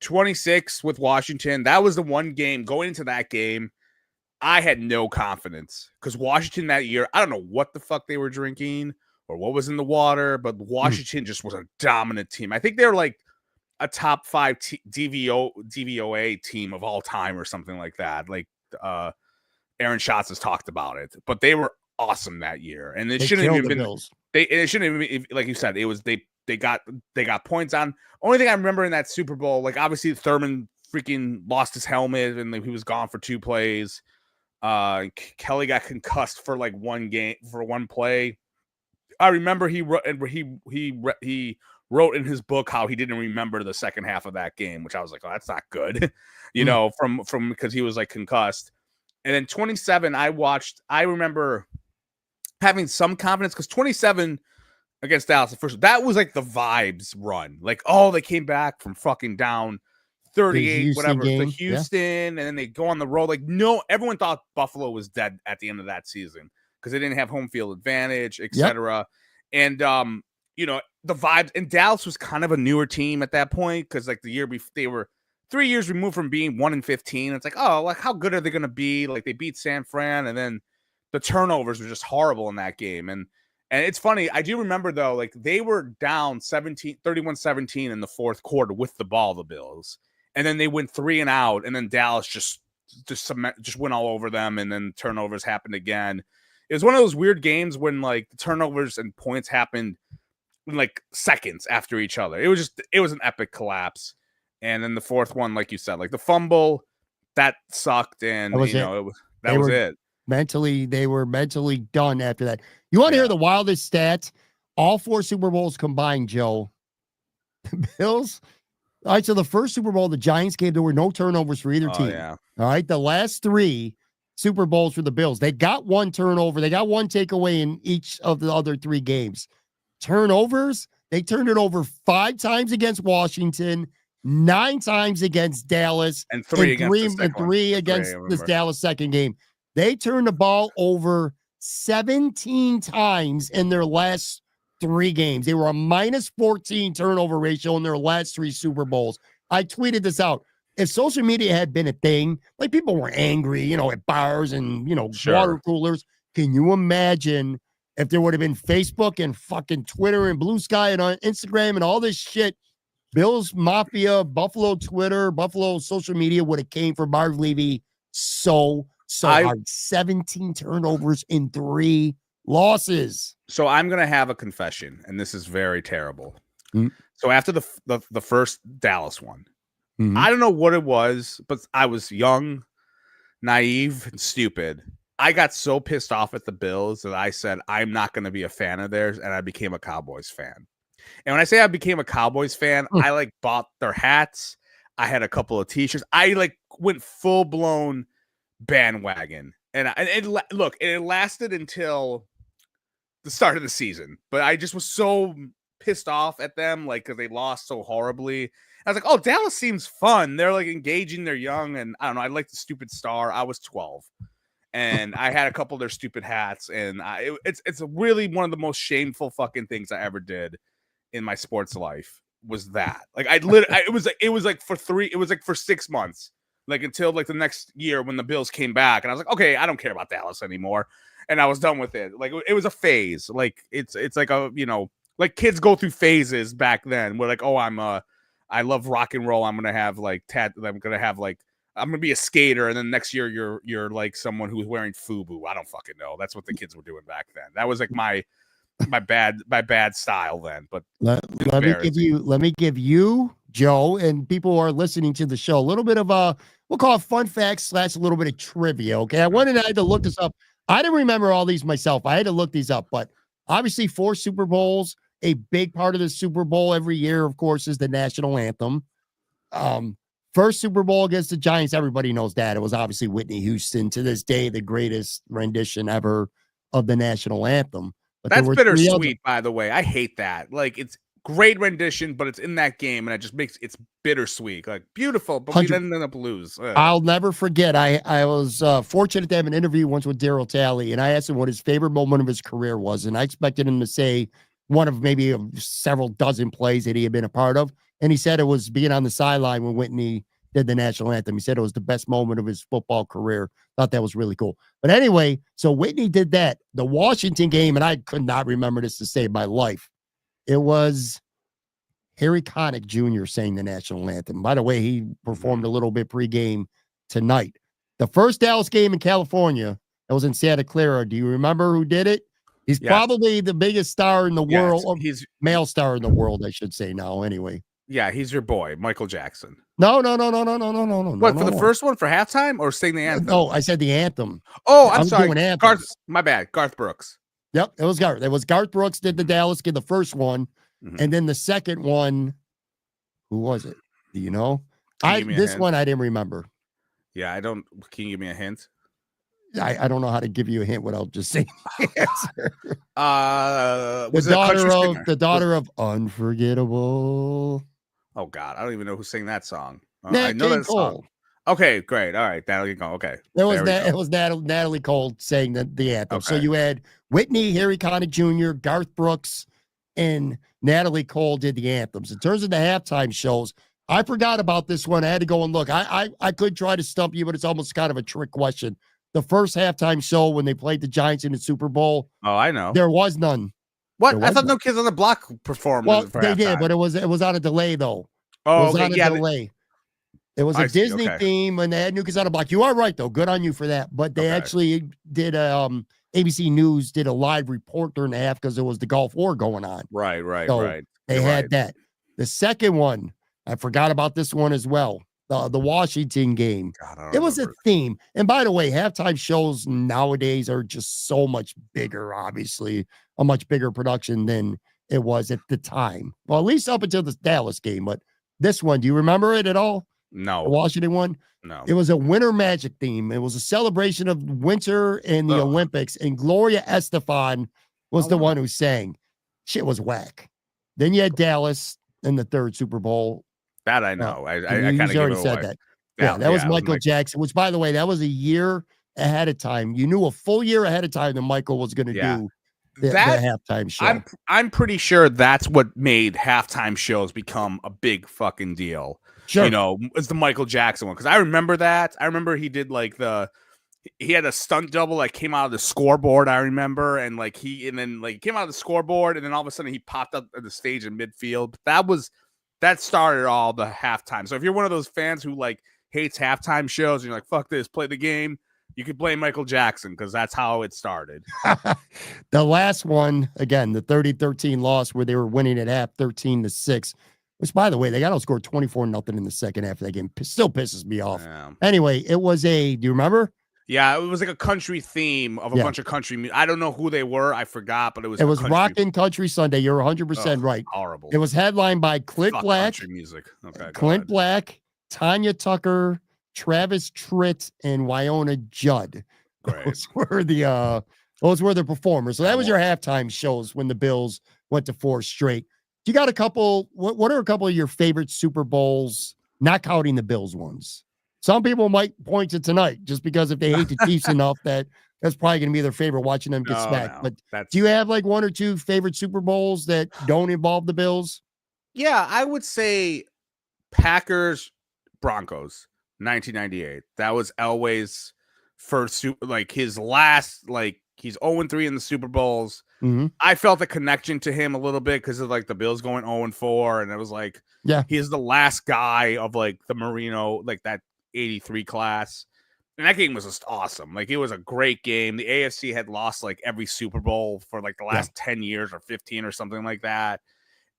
26 with Washington. That was the one game going into that game. I had no confidence because Washington that year, I don't know what the fuck they were drinking or what was in the water, but Washington just was a dominant team. I think they were like a top 5 DVOA team of all time or something like that. Aaron Schatz has talked about it, but they were awesome that year, and it shouldn't have even been. Bills. It shouldn't even, like you said, it was they got points on. Only thing I remember in that Super Bowl, obviously Thurman freaking lost his helmet and he was gone for 2 plays. Kelly got concussed for one play. I remember he wrote in his book how he didn't remember the second half of that game, which I was like, oh, that's not good, from because he was concussed. And then 27, I remember having some confidence because 27 against Dallas, that was the vibes run. They came back from fucking down 38, whatever, to Houston, and then they go on the road. No, everyone thought Buffalo was dead at the end of that season because they didn't have home field advantage, etc. And the vibes, and Dallas was kind of a newer team at that point because the year before they were 3 years removed from being 1-15. It's how good are they going to be? They beat San Fran, and then the turnovers were just horrible in that game. And it's funny, I do remember though, they were down 31-17 in the fourth quarter with the ball, the Bills. And then they went 3 and out, and then Dallas just went all over them, and then turnovers happened again. It was one of those weird games when the turnovers and points happened in seconds after each other. It was an epic collapse. And then the fourth one, like you said, the fumble, that sucked, and that was it. They were mentally done after that. You want to hear the wildest stat? All 4 Super Bowls combined, Joe. The Bills. All right, so the first Super Bowl, the Giants game, there were no turnovers for either team. Yeah. All right, the last 3 Super Bowls for the Bills, they got 1 turnover. They got 1 takeaway in each of the other 3 games. Turnovers, they turned it over 5 times against Washington, 9 times against Dallas, and 3 against this Dallas second game. They turned the ball over 17 times in their last 3 games. They were a -14 turnover ratio in their last 3 Super Bowls. I tweeted this out. If social media had been a thing, like people were angry, at bars and, water coolers. Can you imagine if there would have been Facebook and fucking Twitter and Blue Sky and on Instagram and all this shit? Bills Mafia, Buffalo Twitter, Buffalo social media would have came for Marv Levy so hard. 17 turnovers in 3 losses. So I'm going to have a confession, and this is very terrible. Mm-hmm. So after the first Dallas one, mm-hmm. I don't know what it was, but I was young, naive, and stupid. I got so pissed off at the Bills that I said, I'm not going to be a fan of theirs, and I became a Cowboys fan. And when I say I became a Cowboys fan, I bought their hats. I had a couple of t-shirts. I went full blown bandwagon. And it lasted until the start of the season, but I just was so pissed off at them, because they lost so horribly. I was like, oh, Dallas seems fun. They're engaging. They're young. And I don't know. I like the stupid star. I was 12 and I had a couple of their stupid hats. And it's really one of the most shameful fucking things I ever did in my sports life was that. It was for 6 months, until the next year when the Bills came back. And I was like, okay, I don't care about Dallas anymore. And I was done with it. It was a phase. It's like a, kids go through phases back then. We're like, oh, I love rock and roll. I'm going to have I'm going to be a skater. And then next year you're someone who's wearing FUBU. I don't fucking know. That's what the kids were doing back then. That was my bad style then. But let me give you, Joe, and people who are listening to the show, a little bit of we'll call it fun facts / a little bit of trivia. Okay. I had to look this up. I didn't remember all these myself. I had to look these up, but obviously 4 Super Bowls, a big part of the Super Bowl every year, of course, is the national anthem. First Super Bowl against the Giants, everybody knows that. It was obviously Whitney Houston, to this day, the greatest rendition ever of the national anthem. But that's bittersweet, by the way. I hate that. It's great rendition, but it's in that game, and it just makes it's bittersweet. Beautiful, but we then end up lose. I'll never forget. I was fortunate to have an interview once with Daryl Talley, and I asked him what his favorite moment of his career was, and I expected him to say one of maybe several dozen plays that he had been a part of, and he said it was being on the sideline when Whitney did the national anthem. He said it was the best moment of his football career. Thought that was really cool. But anyway, so Whitney did that. The Washington game, and I could not remember this to save my life. It was Harry Connick Jr. sang the national anthem. By the way, he performed a little bit pregame tonight. The first Dallas game in California, that was in Santa Clara. Do you remember who did it? He's probably the biggest star in the world. He's male star in the world, I should say now, anyway. Yeah, he's your boy, Michael Jackson. No. What, for the first one, for halftime, or sing the anthem? No, I said the anthem. Oh, I'm sorry. My bad. Garth Brooks. Yep, it was Garth. It was Garth Brooks did the Dallas game, the first one. Mm-hmm. And then the second one, who was it? Do you know? This one I didn't remember. Yeah, I don't. Can you give me a hint? I don't know how to give you a hint without just saying the answer. The daughter of Unforgettable. Oh God, I don't even know who sang that song. I know that song. Okay, great. All right, that'll go. Okay, it was Natalie Cole saying the anthem. Okay. So you had Whitney, Harry Connick Jr., Garth Brooks, and Natalie Cole did the anthems. In terms of the halftime shows, I forgot about this one. I had to go and look. I could try to stump you, but it's almost kind of a trick question. The first halftime show when they played the Giants in the Super Bowl. Oh, I know. There was none. What? I thought No Kids on the Block performed. Well, they did, but it was on a delay though. Oh, it was on a delay. It was a Disney theme, and they had New Kids on the Block. You are right though. Good on you for that. But they actually did ABC News did a live report during the half because there was the Gulf War going on. Right. They had that. The second one, I forgot about this one as well. The Washington game. God, it was a theme. And by the way, halftime shows nowadays are just so much bigger, obviously, a much bigger production than it was at the time. Well, at least up until the Dallas game. But this one, do you remember it at all? No. The Washington one? No. It was a winter magic theme. It was a celebration of winter and the Olympics. And Gloria Estefan was the one who sang. Shit was whack. Then you had Dallas in the third Super Bowl. That I know. I kind of already said that. Yeah, that was Michael Jackson, which, by the way, that was a year ahead of time. You knew a full year ahead of time that Michael was going to do the halftime show. I'm pretty sure that's what made halftime shows become a big fucking deal. Sure. You know, it's the Michael Jackson one because I remember that. I remember he did like he had a stunt double like came out of the scoreboard. I remember, and then came out of the scoreboard, and then all of a sudden he popped up at the stage in midfield. That started all the halftime. So if you're one of those fans who like hates halftime shows and you're like, fuck this, play the game, you could blame Michael Jackson because that's how it started. The last one, again, the 30-13 loss where they were winning at half 13-6, which, by the way, they got outscored 24-0 in the second half of that game. Still pisses me off. Yeah. Anyway, it was do you remember? Yeah, it was like a country theme of a bunch of country music. I don't know who they were. I forgot, but it was Rockin' Country Sunday. You're 100% right. Horrible. It was headlined by Clint Black. Country music. Okay, Clint Black, Tanya Tucker, Travis Tritt, and Wyona Judd. Great. Those were the performers. So that was your halftime shows when the Bills went to 4 straight. You got a couple. What are a couple of your favorite Super Bowls, not counting the Bills ones? Some people might point to tonight just because if they hate the Chiefs enough, that's probably going to be their favorite watching them get smacked. No, but do you have like 1 or 2 favorite Super Bowls that don't involve the Bills? Yeah, I would say Packers Broncos 1998. That was Elway's first his last he's 0-3 in the Super Bowls. Mm-hmm. I felt a connection to him a little bit because of like the Bills going 0-4, and it was like he's the last guy of like the Marino that 83 class. And that game was just awesome. Like it was a great game. The AFC had lost like every Super Bowl for like the last 10 years or 15 or something like that.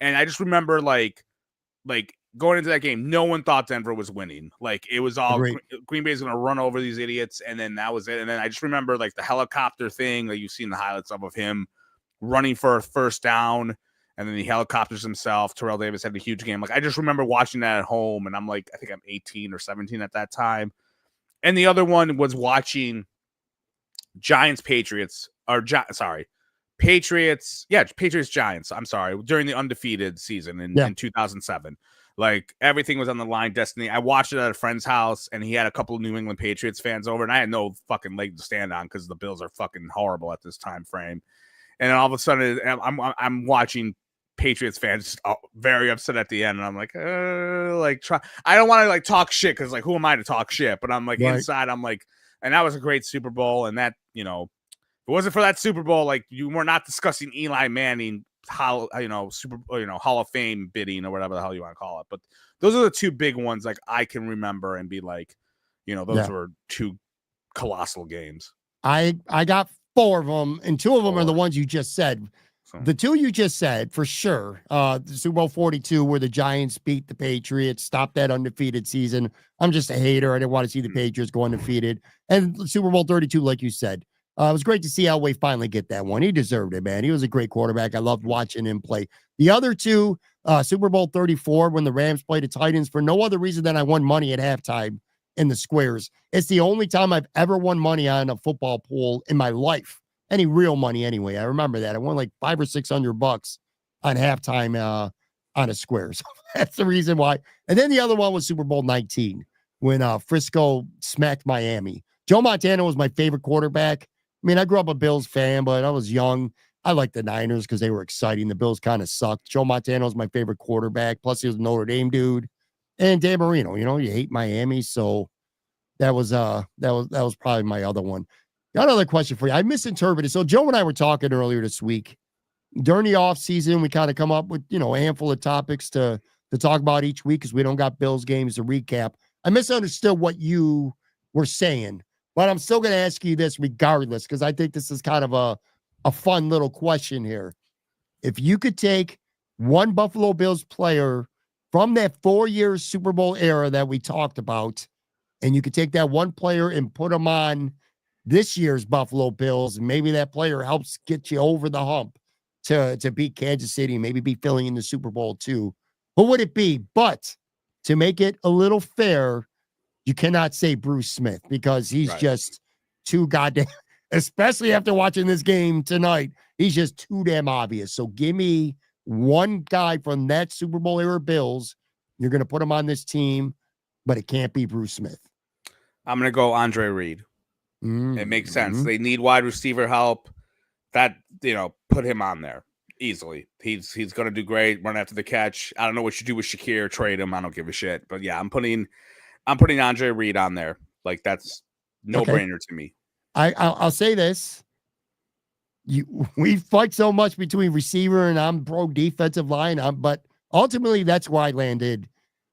And I just remember like going into that game, no one thought Denver was winning. Like it was all Green Bay's going to run over these idiots. And then that was it. And then I just remember like the helicopter thing that you've seen the highlights of him running for a first down. And then he helicopters himself. Terrell Davis had a huge game. Like I just remember watching that at home, and I'm like, I think I'm 18 or 17 at that time. And the other one was watching Patriots Giants. I'm sorry, during the undefeated season in 2007. Like everything was on the line. Destiny. I watched it at a friend's house, and he had a couple of New England Patriots fans over, and I had no fucking leg to stand on because the Bills are fucking horrible at this time frame. And then all of a sudden, I'm watching Patriots fans very upset at the end, and I'm like, I don't want to like talk shit because like who am I to talk shit? But I'm like inside, I'm like, and that was a great Super Bowl, and that if it wasn't for that Super Bowl, like you were not discussing Eli Manning, Hall of Fame bidding or whatever the hell you want to call it. But those are the 2 big ones like I can remember and be like, those were 2 colossal games. I got 4 of them, and 2 of them are the ones you just said. The 2 you just said, for sure. The Super Bowl 42, where the Giants beat the Patriots, stopped that undefeated season. I'm just a hater. I didn't want to see the Patriots go undefeated. And Super Bowl 32, like you said. It was great to see Elway finally get that one. He deserved it, man. He was a great quarterback. I loved watching him play. The other 2, Super Bowl 34, when the Rams played the Titans, for no other reason than I won money at halftime in the squares. It's the only time I've ever won money on a football pool in my life. Any real money anyway. I remember that. I won like $500 or $600 on halftime on a square. So that's the reason why. And then the other one was Super Bowl 19 when Frisco smacked Miami. Joe Montana was my favorite quarterback. I mean, I grew up a Bills fan, but I was young. I liked the Niners because they were exciting. The Bills kind of sucked. Joe Montana was my favorite quarterback. Plus, he was a Notre Dame dude. And Dan Marino. You hate Miami, so that was probably my other one. Got another question for you. I misinterpreted. So Joe and I were talking earlier this week. During the off season, we kind of come up with, a handful of topics to talk about each week because we don't got Bills games to recap. I misunderstood what you were saying, but I'm still going to ask you this regardless because I think this is kind of a fun little question here. If you could take one Buffalo Bills player from that 4-year Super Bowl era that we talked about, and you could take that one player and put him on this year's Buffalo Bills, and maybe that player helps get you over the hump to beat Kansas City, maybe be filling in the Super Bowl too. Who would it be? But to make it a little fair, you cannot say Bruce Smith because he's just too goddamn, especially after watching this game tonight, he's just too damn obvious. So give me one guy from that Super Bowl era Bills. You're going to put him on this team, but it can't be Bruce Smith. I'm going to go Andre Reed. It makes sense. They need wide receiver help. That, put him on there easily. He's going to do great. Run after the catch. I don't know what you do with Shakir. Trade him. I don't give a shit. But yeah, I'm putting Andre Reed on there. Like that's no brainer to me. I'll say this. We fight so much between receiver and I'm pro defensive line. But ultimately that's where I landed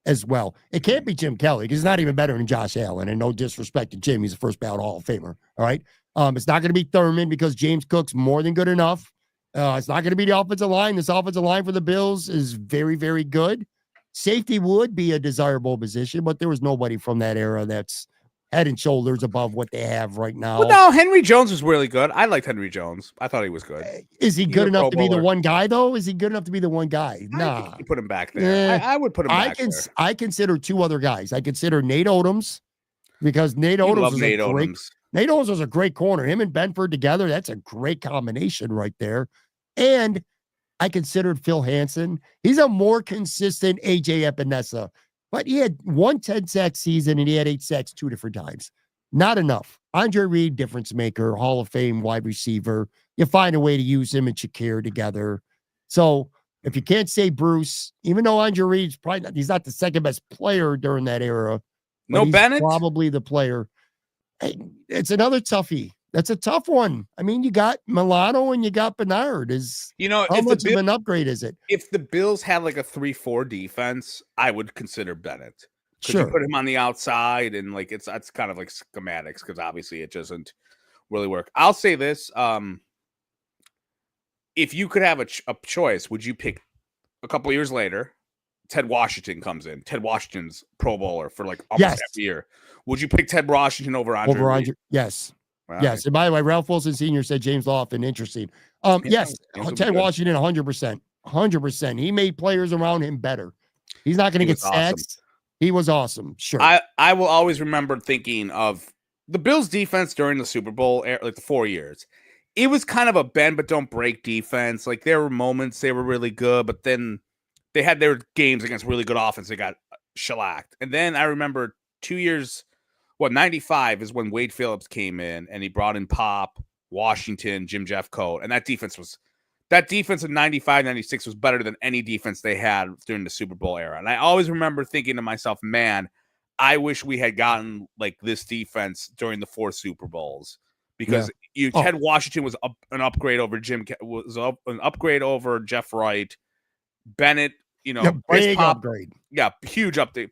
as well. It can't be Jim Kelly because he's not even better than Josh Allen. And no disrespect to Jim, he's a first ballot Hall of Famer. All right. It's not going to be Thurman because James Cook's more than good enough. It's not going to be the offensive line. This offensive line for the Bills is very, very good. Safety would be a desirable position, but there was nobody from that era that's head and shoulders above what they have right now. Well, no, Henry Jones was really good. I liked Henry Jones. I thought he was good. Is he good enough to be the one guy, though? Is he good enough to be the one guy? Nah. I think you put him back there. I would put him back there. I consider two other guys. I consider Nate Odoms because Nate Odoms was a great corner. Him and Benford together, that's a great combination right there. And I considered Phil Hansen. He's a more consistent AJ Epinesa. But he had 1 10-sack season and he had 8 sacks 2 different times. Not enough. Andre Reed, difference maker, Hall of Fame wide receiver. You find a way to use him and Shakir together. So if you can't say Bruce, even though Andre Reed's probably he's not the second best player during that era. No Bennett? Probably the player. It's another toughie. That's a tough one. I mean, you got Milano and you got Bernard. How much of an upgrade is it? If the Bills had like a 3-4 defense, I would consider Bennett. Sure. You put him on the outside and like it's kind of like schematics because obviously it doesn't really work. I'll say this. If you could have a choice, would you pick a couple years later? Ted Washington comes in. Ted Washington's Pro Bowler for like almost every year. Would you pick Ted Washington over Andre Reed? Yes. Wow. Yes. And by the way, Ralph Wilson Sr. said James Lofton. Interesting. Yes. Ted Washington, 100%. 100%. He made players around him better. He's not going to get sacks. Awesome. He was awesome. Sure. I will always remember thinking of the Bills defense during the Super Bowl, like the 4 years. It was kind of a bend but don't break defense. Like there were moments they were really good, but then they had their games against really good offense. They got shellacked. And then I remember 2 years, 95 is when Wade Phillips came in and he brought in Pop, Washington, Jim Jeffcoat. And that defense in 95, 96 was better than any defense they had during the Super Bowl era. And I always remember thinking to myself, man, I wish we had gotten like this defense during the 4 Super Bowls because Ted Washington was an upgrade over an upgrade over Jeff Wright, Bennett, big upgrade. Yeah, huge update.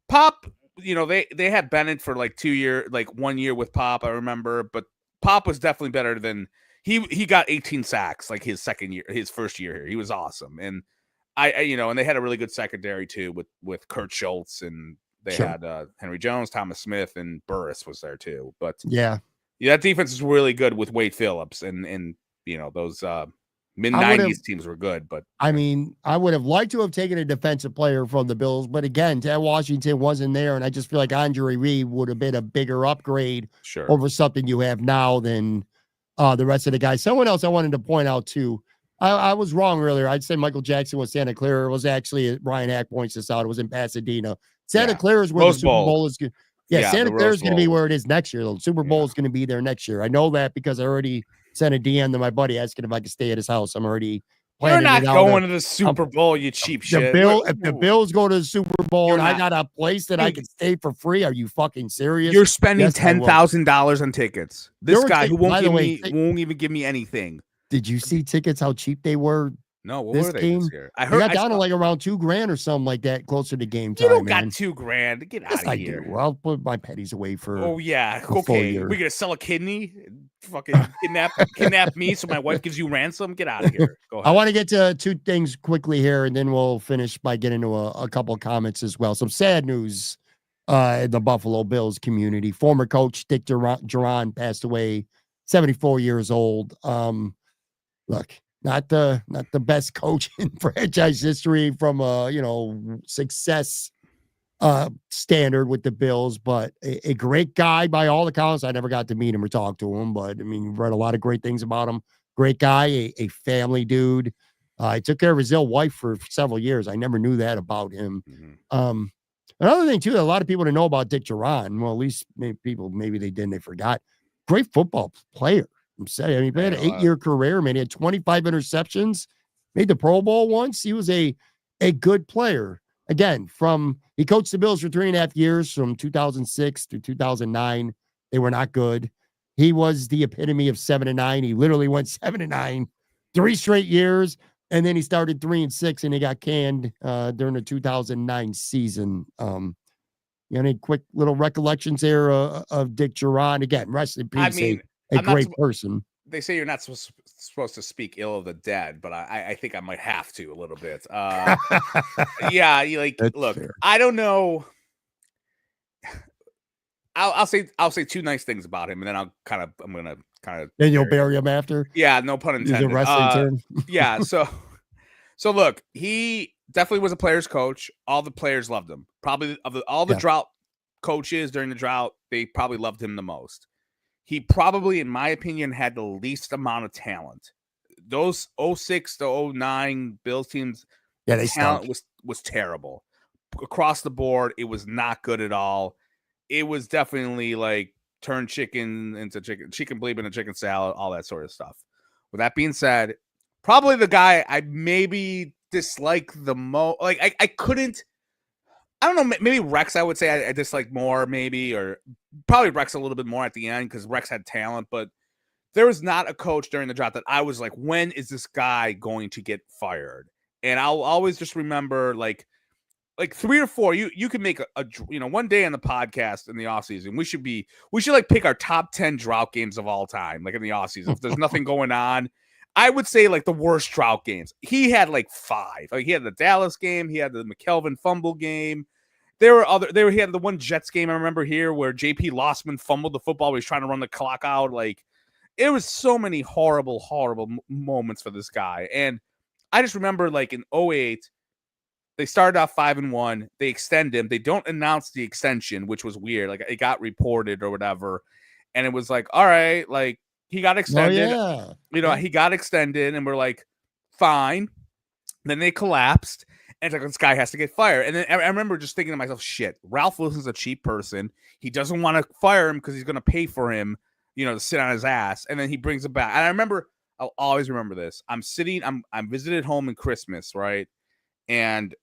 Pop, they had Bennett for like 2 years, like 1 year with Pop, I remember, but Pop was definitely better than he got 18 sacks like his first year here. He was awesome. And and they had a really good secondary too with Kurt Schultz and they had Henry Jones, Thomas Smith, and Burris was there too. But yeah, that defense is really good with Wade Phillips and those mid-90s teams were good, but I mean, I would have liked to have taken a defensive player from the Bills, but again, Ted Washington wasn't there, and I just feel like Andre Reed would have been a bigger upgrade over something you have now than the rest of the guys. Someone else I wanted to point out too. I was wrong earlier. I'd say Michael Jackson was Santa Clara. It was actually Ryan Hack points this out. It was in Pasadena. Santa Clara is where the Super Bowl is. Santa Clara is going to be where it is next year. The Super Bowl is going to be there next year. I know that because I already sent a DM to my buddy asking if I could stay at his house. I'm already planning. You're not going to the Super Bowl, you cheap shit. If the Bills go to the Super Bowl and I got a place that I can stay for free, are you fucking serious? You're spending $10,000 on tickets. This guy who won't even give me anything. Did you see tickets? How cheap they were? No, what were they this year? I heard got down to like around $2,000 or something like that, closer to game time. You don't got $2,000. Get out of here. Well, I'll put my pennies away for. Oh yeah, okay. We're gonna sell a kidney, fucking kidnap me, so my wife gives you ransom. Get out of here. Go ahead. I want to get to 2 things quickly here, and then we'll finish by getting to a couple of comments as well. Some sad news in the Buffalo Bills community. Former coach Dick Jauron passed away, 74 years old. Look. Not the best coach in franchise history from a success standard with the Bills, but a great guy by all accounts. I never got to meet him or talk to him, but I mean, read a lot of great things about him. Great guy, a family dude. He took care of his ill wife for several years. I never knew that about him. Mm-hmm. Another thing too, that a lot of people didn't know about Dick Jauron. Well, at least maybe they didn't. They forgot. Great football player. I'm saying, I mean, he had an 8-year career, man. He had 25 interceptions, made the Pro Bowl once. He was a good player. Again, he coached the Bills for 3.5 years, from 2006 to 2009. They were not good. He was the epitome of 7-9. He literally went 7-9, 3 straight years, and then he started 3-6, and he got canned during the 2009 season. Any quick little recollections there of Dick Jauron? Again, rest in peace. I mean, a great person. They say you're not supposed to speak ill of the dead, but I think I might have to a little bit. Yeah, look, fair. I don't know. I'll say 2 nice things about him, and then I'm gonna kind of. Then you'll bury him after. Yeah, no pun intended. Use a wrestling term. Yeah, so look, he definitely was a player's coach. All the players loved him. Probably all the drought coaches during the drought, they probably loved him the most. He probably, in my opinion, had the least amount of talent. Those 06 to 09 Bills teams, they talent was terrible. Across the board, it was not good at all. It was definitely like turn chicken into chicken bleep into chicken salad, all that sort of stuff. With that being said, probably the guy I maybe dislike the most. Like I couldn't. I don't know. Maybe Rex, I would say I dislike more, maybe, or probably Rex a little bit more at the end because Rex had talent. But there was not a coach during the draft that I was like, when is this guy going to get fired? And I'll always just remember like 3 or 4. You can make a one day on the podcast in the offseason. We should like pick our top 10 drought games of all time, like in the offseason. If there's nothing going on, I would say like the worst drought games. He had like 5. Like he had the Dallas game, he had the McKelvin fumble game. He had the one Jets game I remember here where JP Lossman fumbled the football. He was trying to run the clock out. Like it was so many horrible, horrible moments for this guy. And I just remember like in 08, they started off 5-1. They extend him. They don't announce the extension, which was weird. Like it got reported or whatever. And it was like, all right, like he got extended. Oh, yeah. He got extended, and we're like, fine. Then they collapsed, and it's like, this guy has to get fired. And then I remember just thinking to myself, shit, Ralph Wilson's a cheap person. He doesn't want to fire him because he's going to pay for him, to sit on his ass. And then he brings him back. And I'll always remember this. I'm visited home in Christmas, right? And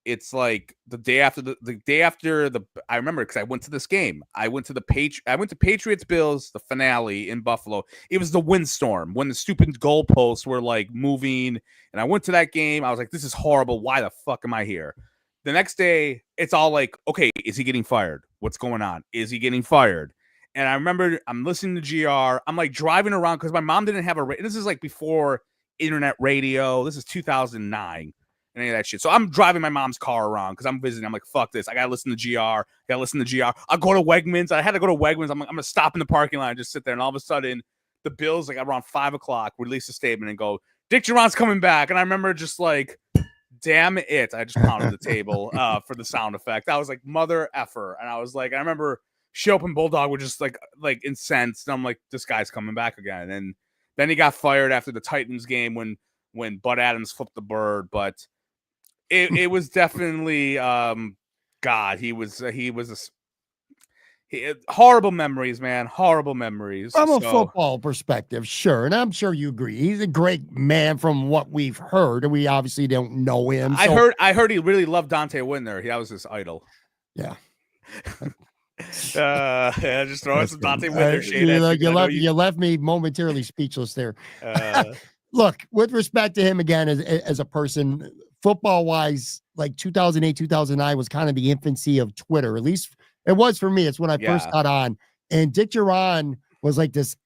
it's like the day after I remember because I went to this game. I went to Patriots Bills, the finale in Buffalo. It was the windstorm when the stupid goalposts were like moving. And I went to that game. I was like, this is horrible. Why the fuck am I here? The next day, it's all like, okay, is he getting fired? What's going on? Is he getting fired? And I remember I'm listening to GR. I'm like driving around because my mom didn't have this is like before internet radio. This is 2009. Any of that shit. So I'm driving my mom's car around because I'm visiting. I'm like, fuck this. I gotta listen to GR. I'll go to Wegmans. I had to go to Wegmans. I'm like, I'm gonna stop in the parking lot and just sit there. And all of a sudden, the Bills, like around 5:00, release a statement and go, Dick Jauron's coming back. And I remember just like, damn it. I just pounded the table for the sound effect. I was like, mother effer. And I was like, I remember Shope and Bulldog were just like incensed. And I'm like, this guy's coming back again. And then he got fired after the Titans game when Bud Adams flipped the bird. But it was definitely horrible memories, man. Horrible memories. From a football perspective, sure. And I'm sure you agree. He's a great man from what we've heard. And we obviously don't know him. So. I heard he really loved Dante Whitner. That was his idol. Yeah. Just throwing some Dante Whitner shade. You left me momentarily speechless there. Look, with respect to him again as a person, football-wise, like 2008, 2009 was kind of the infancy of Twitter. At least it was for me. It's when I first got on. And Dick Jauron was like this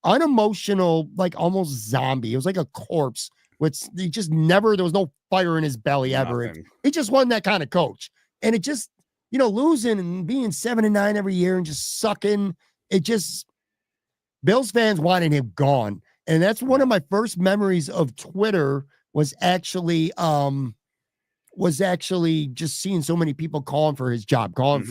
unemotional, like almost zombie. It was like a corpse, which he just never, there was no fire in his belly ever. He just wasn't that kind of coach. And it just, losing and being 7-9 every year and just sucking, Bills fans wanted him gone. And that's one of my first memories of Twitter was actually just seeing so many people calling for his job, calling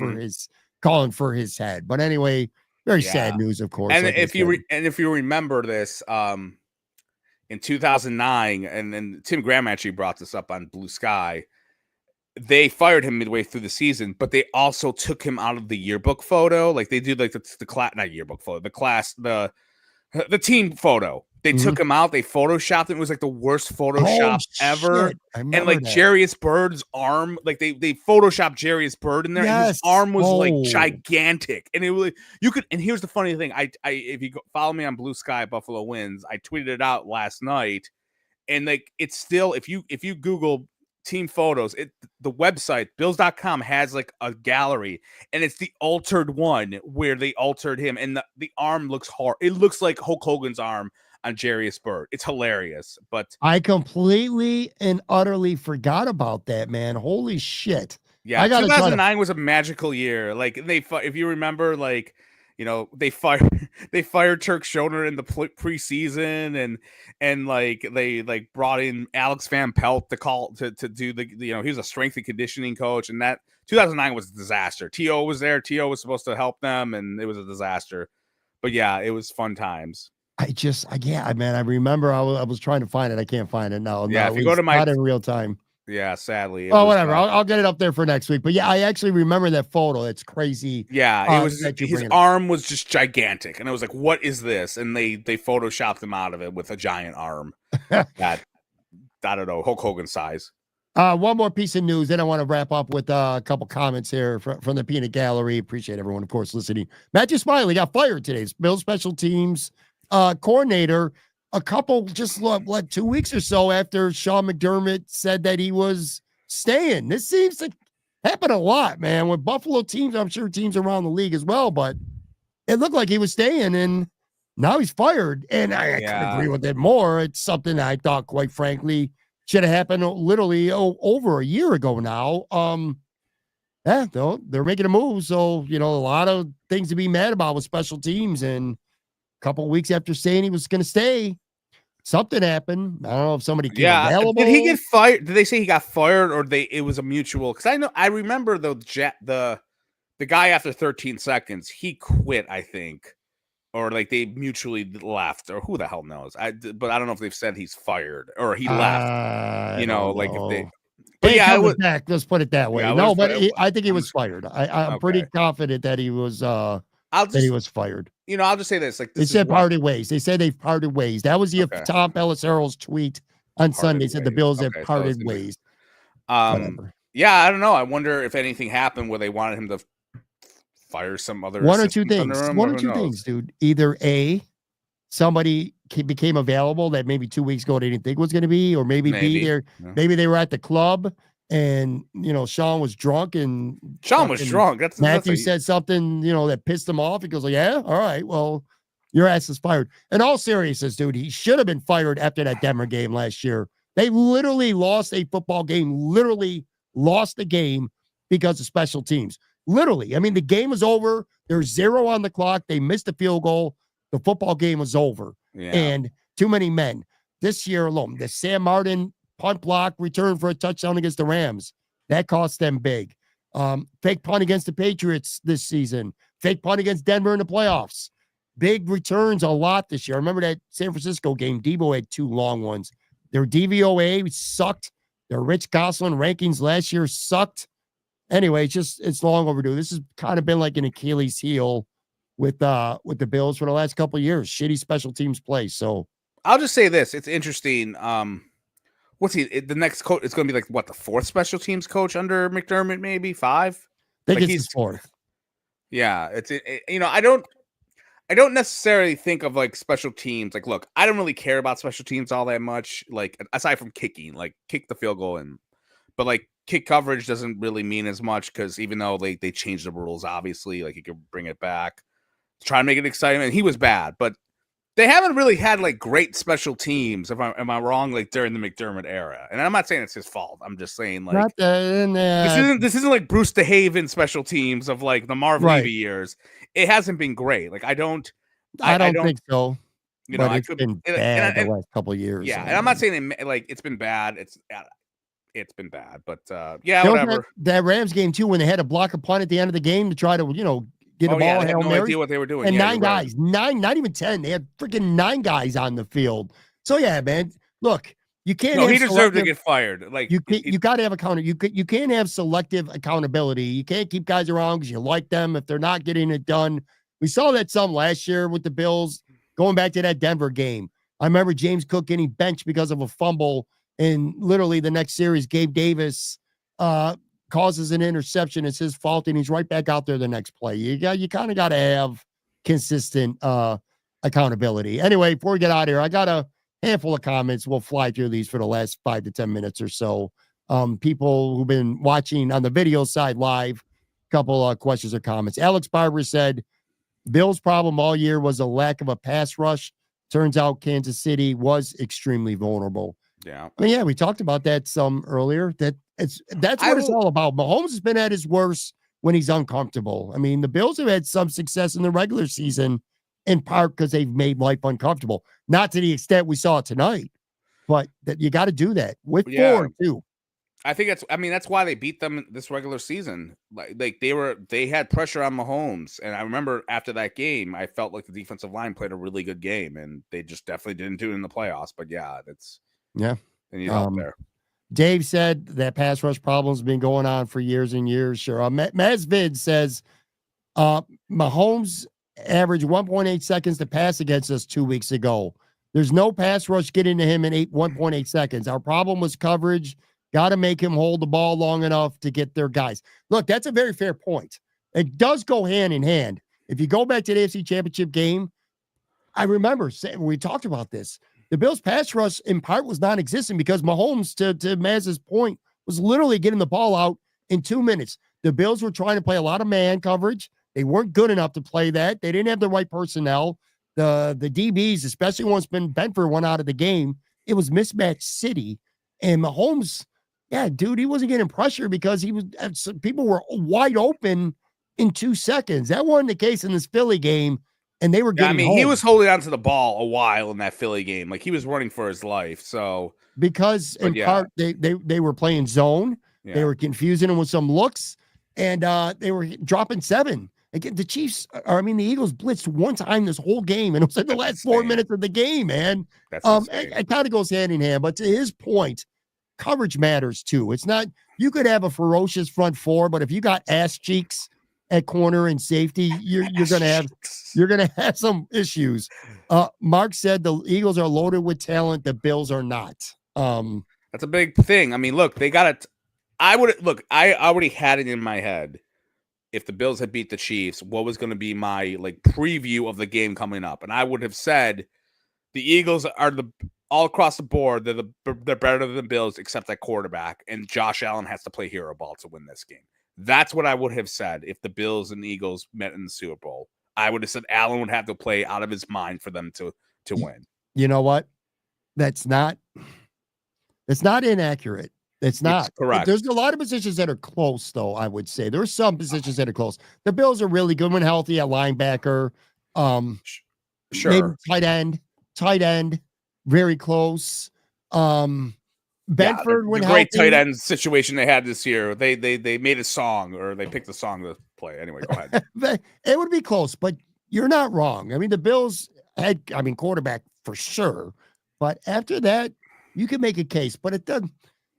for his head. But anyway, very sad news, of course. And if you remember this, in 2009, and then Tim Graham actually brought this up on Blue Sky, they fired him midway through the season, but they also took him out of the yearbook photo. Like they do like the class, not yearbook photo, the The team photo. They Mhm. took him out. They photoshopped him. It was like the worst Photoshop ever. Shit. I And remember like that. Jarius Bird's arm, like they photoshopped Jarius Bird in there, and his Yes. arm was like Oh. gigantic. And it was you could. And here's the funny thing: I if you follow me on Blue Sky Buffalo Wins, I tweeted it out last night, and like it's still if you Google team photos, the website bills.com has like a gallery, and it's the altered one where they altered him, and the arm looks hard. It looks like Hulk Hogan's arm on Jarius Bird. It's hilarious, but I completely and utterly forgot about that, man. Holy shit. yeah, I gotta try to 2009 was a magical year. Like if you remember, like they fired they fired Turk Schoner in the preseason, and like they like brought in Alex Van Pelt to do the he was a strength and conditioning coach, and that 2009 was a disaster. T.O. was there. T.O. was supposed to help them, and it was a disaster. But yeah, it was fun times. yeah, man. I remember I was trying to find it. I can't find it now. Yeah, No, if you go to not in real time. yeah, sadly. Oh, whatever. I'll get it up there for next week. But yeah, I actually remember that photo. It's crazy. Yeah, it was his up. arm was just gigantic, and I was like, "What is this?" And they photoshopped him out of it with a giant arm. That I don't know, Hulk Hogan size. One more piece of news, then I want to wrap up with a couple comments here from the Peanut Gallery. Appreciate everyone, of course, listening. Matthew Smiley got fired today. Bills special teams coordinator. A couple just like 2 weeks or so after Sean McDermott said that he was staying. This seems to happen a lot, man. With Buffalo teams, I'm sure teams around the league as well, but it looked like he was staying, and now he's fired. And I can agree with it more. It's something I thought, quite frankly, should have happened literally over a year ago now. Yeah, they're making a move. So, a lot of things to be mad about with special teams. And a couple of weeks after saying he was going to stay, something happened. I don't know if somebody came available. Did he get fired? Did they say he got fired, or it was a mutual? Because I remember the guy after 13 seconds, he quit, I think. Or like they mutually left, or who the hell knows? But I don't know if they've said he's fired or he left. Like if they. But yeah, I was back. Let's put it that way. Yeah, no, but I think he was fired. I'm pretty confident that he was. He was fired. I'll just say this: like they said parted ways. They said they've parted ways. That was Tom Pelissero's tweet on Sunday. Said the Bills have parted ways. Yeah, I don't know. I wonder if anything happened where they wanted him to fire some other one or two things. One or two things, dude. Either A, somebody became available that maybe 2 weeks ago they didn't think was going to be, or maybe B, maybe they were at the club and Sean was drunk and Matthew said something that pissed him off. He goes like, "Yeah, all right, well, your ass is fired." In all seriousness, dude, he should have been fired after that Denver game last year. They literally lost a football game. Literally lost the game because of special teams. Literally. I mean, the game was over. There's 0 on the clock. They missed a field goal. The football game was over. Yeah. And too many men. This year alone, the Sam Martin punt block return for a touchdown against the Rams. That cost them big. Fake punt against the Patriots this season. Fake punt against Denver in the playoffs. Big returns a lot this year. I remember that San Francisco game. Debo had 2 long ones. Their DVOA sucked. Their Rich Gosselin rankings last year sucked. Anyway, it's long overdue. This has kind of been like an Achilles heel with the Bills for the last couple of years. Shitty special teams play. So I'll just say this: it's interesting. What's the next coach? It's going to be like what, the 4th special teams coach under McDermott? Maybe 5. I think he's 4th. Yeah, I don't necessarily think of like special teams. Like, look, I don't really care about special teams all that much. Like, aside from kicking, like kick the field goal in, but like. Kick coverage doesn't really mean as much because even though they changed the rules, obviously, like you could bring it back, try to make it exciting. And he was bad, but they haven't really had like great special teams. Am I wrong? Like during the McDermott era, and I'm not saying it's his fault. I'm just saying like this isn't like Bruce DeHaven special teams of like the Marv Levy years. It hasn't been great. Like I don't think so. It's been bad the last couple of years. Yeah, and I'm not saying like it's been bad. It's been bad, but whatever. That Rams game too, when they had to block a punt at the end of the game to try to, get a ball. They had no idea what they were doing. And 9 guys, 9, not even 10. They had freaking 9 guys on the field. So yeah, man. Look, you can't. No, he deserved to get fired. Like you got to have you can't have selective accountability. You can't keep guys around because you like them if they're not getting it done. We saw that some last year with the Bills. going back to that Denver game. I remember James Cook getting benched because of a fumble, and literally the next series, Gabe Davis causes an interception. It's his fault, and he's right back out there the next play. You kind of got to have consistent accountability. Anyway, before we get out of here, I got a handful of comments. We'll fly through these for the last 5 to 10 minutes or so. People who've been watching on the video side live, couple questions or comments. Alex Barber said, Bill's problem all year was a lack of a pass rush. Turns out Kansas City was extremely vulnerable. Yeah. I mean, yeah, we talked about that some earlier. That's what it's all about. Mahomes has been at his worst when he's uncomfortable. I mean, the Bills have had some success in the regular season, in part because they've made life uncomfortable. Not to the extent we saw tonight, but that you got to do that with Ford too. I think that's why they beat them this regular season. Like they had pressure on Mahomes. And I remember after that game, I felt like the defensive line played a really good game, and they just definitely didn't do it in the playoffs. But yeah, they need help there. Dave said that pass rush problem's been going on for years and years. Sure. Mazvid says Mahomes averaged 1.8 seconds to pass against us 2 weeks ago. There's no pass rush getting to him in 1.8 seconds. Our problem was coverage. Got to make him hold the ball long enough to get their guys. Look, that's a very fair point. It does go hand in hand. If you go back to the AFC Championship game, I remember we talked about this. The Bills' pass rush in part was non-existent because Mahomes, to Maz's point, was literally getting the ball out in 2 minutes. The Bills were trying to play a lot of man coverage. They weren't good enough to play that. They didn't have the right personnel. The DBs, especially once Ben Benford went out of the game, it was mismatched city. And Mahomes, yeah, dude, he wasn't getting pressure because people were wide open in 2 seconds. That wasn't the case in this Philly game, and they were getting home. He was holding onto the ball a while in that Philly game. Like, he was running for his life. So because part they were playing zone, they were confusing him with some looks, and they were dropping 7. Again, the Eagles blitzed one time this whole game, and it was in the last 4 minutes of the game, man. It kind of goes hand in hand. But to his point, coverage matters too. It's not, you could have a ferocious front four, but if you got ass cheeks at corner and safety, you're gonna have some issues. Mark said the Eagles are loaded with talent, the Bills are not. That's a big thing. I mean, look, they got it. I already had it in my head. If the Bills had beat the Chiefs, what was going to be my preview of the game coming up? And I would have said the Eagles are all across the board. They're better than the Bills, except that quarterback. And Josh Allen has to play hero ball to win this game. That's what I would have said if the Bills and the Eagles met in the Super Bowl. I would have said Allen would have to play out of his mind for them to win. You know what? It's not inaccurate. It's not. It's correct. There's a lot of positions that are close, though, I would say. There are some positions that are close. The Bills are really good when healthy at linebacker. Sure. Maybe tight end, very close. Benford when great healthy. Tight end situation they had this year. They made a song, or they picked a song to play. Anyway, go ahead. It would be close, but you're not wrong. I mean, the Bills had, quarterback for sure. But after that, you can make a case, but it doesn't.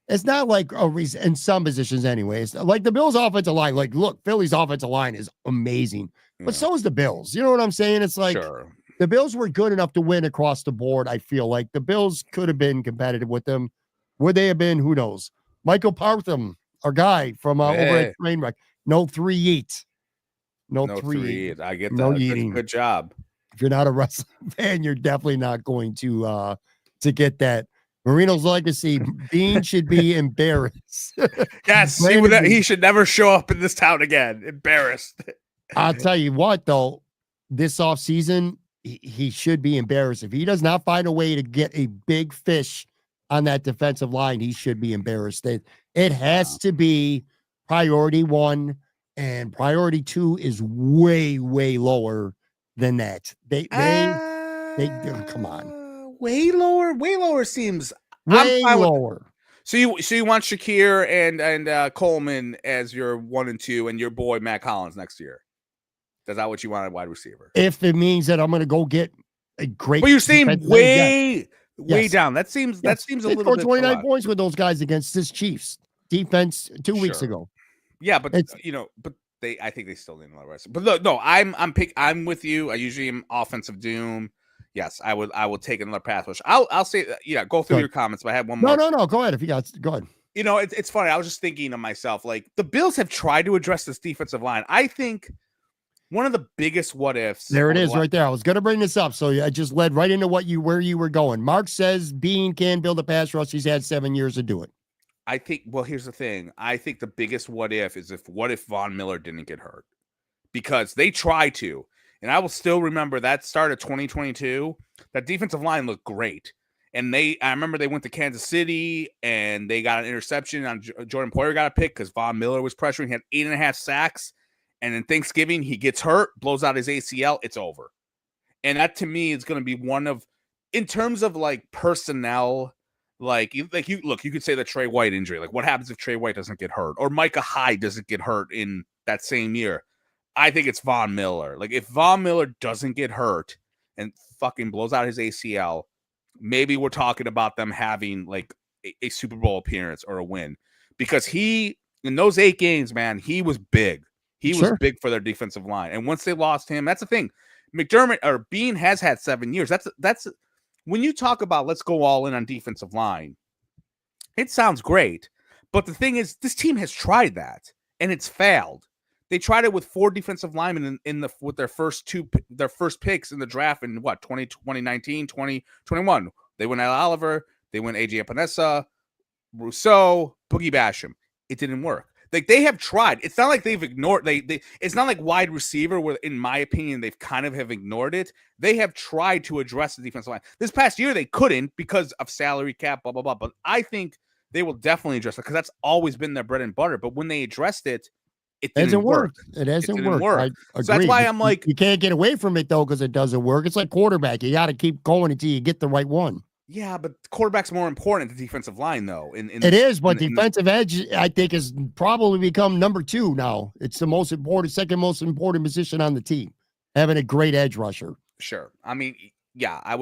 It's not like a reason in some positions, anyways. Like the Bills' offensive line. Like, look, Philly's offensive line is amazing, but so is the Bills. You know what I'm saying? It's like the Bills were good enough to win across the board. I feel like the Bills could have been competitive with them. Would they have been? Who knows? Michael Partham, our guy from over at Trainwreck. No 3-eat. No 3-eat. I get that. No eating. Good job. If you're not a wrestling fan, you're definitely not going to get Marino's legacy. Bean should be embarrassed. Yes, he should never show up in this town again. Embarrassed. I'll tell you what, though, this offseason, he should be embarrassed. If he does not find a way to get a big fish on that defensive line, he should be embarrassed. It has to be priority 1, and priority 2 is way, way lower than that. They come on. Way lower seems way lower. So you want Shakir and Coleman as your 1 and 2, and your boy Matt Collins next year? Is that what you want at wide receiver? If it means that I'm going to go get a great, well, you seem way down. That seems a little bit. 29 points with those guys against this Chiefs defense 2 weeks ago. Yeah, but I think they still need a lot of rest. But no, I'm with you. I usually am offensive doom. yes, I would take another pass rush. I'll say, go through your comments, but I have one more. No. Go ahead. If you got, go ahead. It's funny. I was just thinking to myself, like, the Bills have tried to address this defensive line. I think one of the biggest what ifs. There it is right there. I was going to bring this up. So I just led right into where you were going. Mark says Bean can build a pass rush. He's had 7 years to do it. I think, well, here's the thing. I think the biggest what if is what if Von Miller didn't get hurt? Because they try to. And I will still remember that start of 2022. That defensive line looked great. And I remember they went to Kansas City and they got an interception on Jordan Poyer got a pick because Von Miller was pressuring. He had 8.5 sacks. And then Thanksgiving, he gets hurt, blows out his ACL. It's over. And that to me is going to be one of, in terms of like personnel, you could say the Trey White injury. Like, what happens if Trey White doesn't get hurt or Micah Hyde doesn't get hurt in that same year? I think it's Von Miller. Like, if Von Miller doesn't get hurt and fucking blows out his ACL, maybe we're talking about them having like a Super Bowl appearance or a win, because in those 8 games, man, he was big. He was big for their defensive line. And once they lost him, that's the thing. McDermott or Bean has had 7 years. That's when you talk about let's go all in on defensive line, it sounds great. But the thing is, this team has tried that and it's failed. They tried it with 4 defensive linemen with their first picks in the draft in 2019, 2021. They went Al Oliver, they went AJ Epinesa, Rousseau, Boogie Basham. It didn't work. Like, they have tried. It's not like they've ignored. It's not like wide receiver, where, in my opinion, they've kind of have ignored it. They have tried to address the defensive line. This past year, they couldn't because of salary cap, blah, blah, blah. But I think they will definitely address it because that's always been their bread and butter. But when they addressed it, it didn't work. It hasn't worked. So that's why I'm like, you can't get away from it, though, because it doesn't work. It's like quarterback. You got to keep going until you get the right one. Yeah, but quarterback's more important than the defensive line, though. It is, but defensive edge, I think, has probably become number 2 now. It's the second most important position on the team, having a great edge rusher. Sure. I mean, yeah, I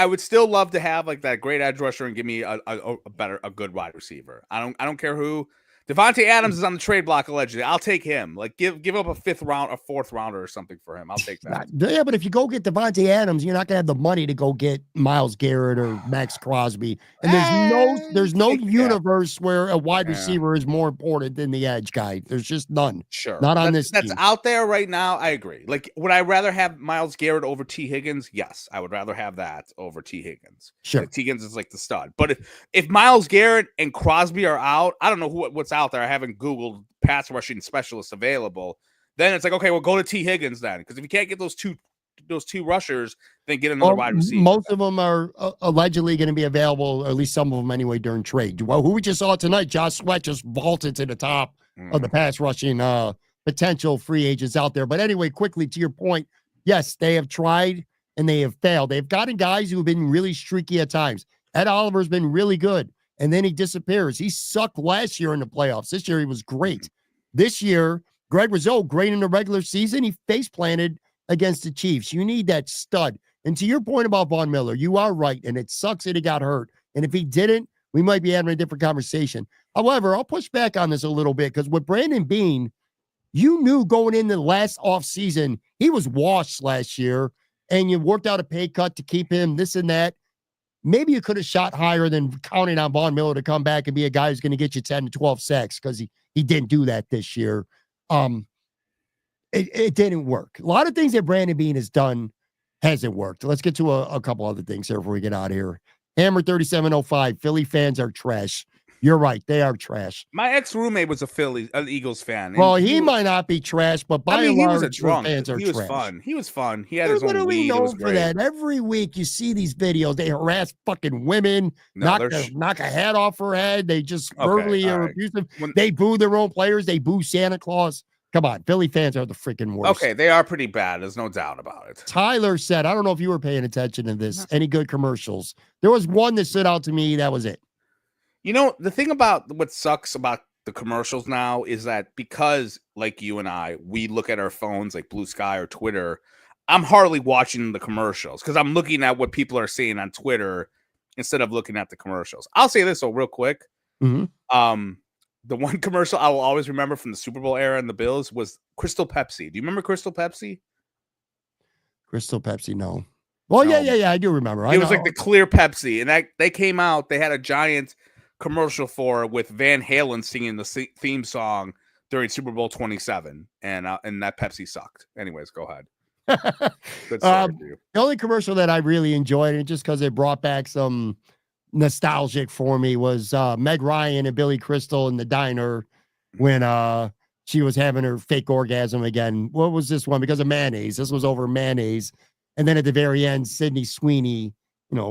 would still love to have like that great edge rusher and give me a good wide receiver. I don't care who. Devontae Adams is on the trade block allegedly. I'll take him. Like, give up a 4th rounder or something for him. I'll take that. Yeah, but if you go get Devontae Adams, you're not gonna have the money to go get Myles Garrett or Max Crosby. And there's no universe where a wide receiver is more important than the edge guy. There's just none. Sure, not on this team. That's out there right now. I agree. Like, would I rather have Myles Garrett over T. Higgins? Yes, I would rather have that over T. Higgins. Sure, like, T. Higgins is like the stud. But if Myles Garrett and Crosby are out, I don't know what's out there. I haven't Googled pass rushing specialists available. Then it's like, okay, well, go to T. Higgins then, because if you can't get those two rushers, then get another wide receiver. Most of them are allegedly going to be available, or at least some of them anyway, during trade. Well, who we just saw tonight, Josh Sweat just vaulted to the top of the pass rushing potential free agents out there. But anyway, quickly to your point, yes, they have tried and they have failed. They've gotten guys who have been really streaky at times. Ed Oliver's been really good, and then he disappears. He sucked last year in the playoffs. This year he was great. This year, Greg Rizzo, great in the regular season. He face planted against the Chiefs. You need that stud. And to your point about Von Miller, you are right, and it sucks that he got hurt. And if he didn't, we might be having a different conversation. However, I'll push back on this a little bit, because with Brandon Beane, you knew going into the last offseason, he was washed last year, and you worked out a pay cut to keep him, this and that. Maybe you could have shot higher than counting on Von Miller to come back and be a guy who's going to get you 10 to 12 sacks, because he didn't do that this year. It didn't work. A lot of things that Brandon Beane has done hasn't worked. Let's get to a couple other things here before we get out of here. Hammer 3705, Philly fans are trash. You're right. They are trash. My ex-roommate was an Eagles fan. Well, he might not be trash, but by and large, he was a drunk. Fans are he was trash. Fun. He was fun. He had his own weed. Known it was for great. that. Every week you see these videos. They harass fucking women, knock a hat off her head. They just verbally are abusive. They boo their own players. They boo Santa Claus. Come on, Philly fans are the freaking worst. Okay, they are pretty bad. There's no doubt about it. Tyler said, I don't know if you were paying attention to this. Any good commercials? There was one that stood out to me. That was it. You know, the thing about what sucks about the commercials now is that because, like you and I, we look at our phones like Blue Sky or Twitter, I'm hardly watching the commercials because I'm looking at what people are saying on Twitter instead of looking at the commercials. I'll say this real quick. Mm-hmm. The one commercial I will always remember from the Super Bowl era and the Bills was Crystal Pepsi. Do you remember Crystal Pepsi? Crystal Pepsi, no. Well, yeah. I do remember. It was like the clear Pepsi, and they came out. They had a giant commercial for it with Van Halen singing the theme song during Super Bowl 27, and that Pepsi sucked. Anyways, go ahead. Good story for you. The only commercial that I really enjoyed, and just because it brought back some nostalgic for me, was Meg Ryan and Billy Crystal in the diner when she was having her fake orgasm again. What was this one? Because of mayonnaise. This was over mayonnaise. And then at the very end, Sydney Sweeney,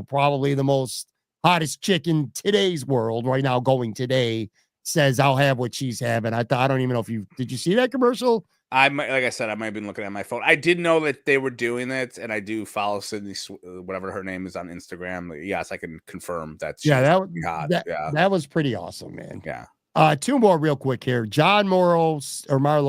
probably the most hottest chick in today's world right now, going today, says, I'll have what she's having. I don't even know did you see that commercial? Like I said, I might have been looking at my phone. I did know that they were doing it, and I do follow Sydney, whatever her name is, on Instagram. Yes, I can confirm that. That was pretty awesome, man. Yeah. 2 more real quick here. John Marlowe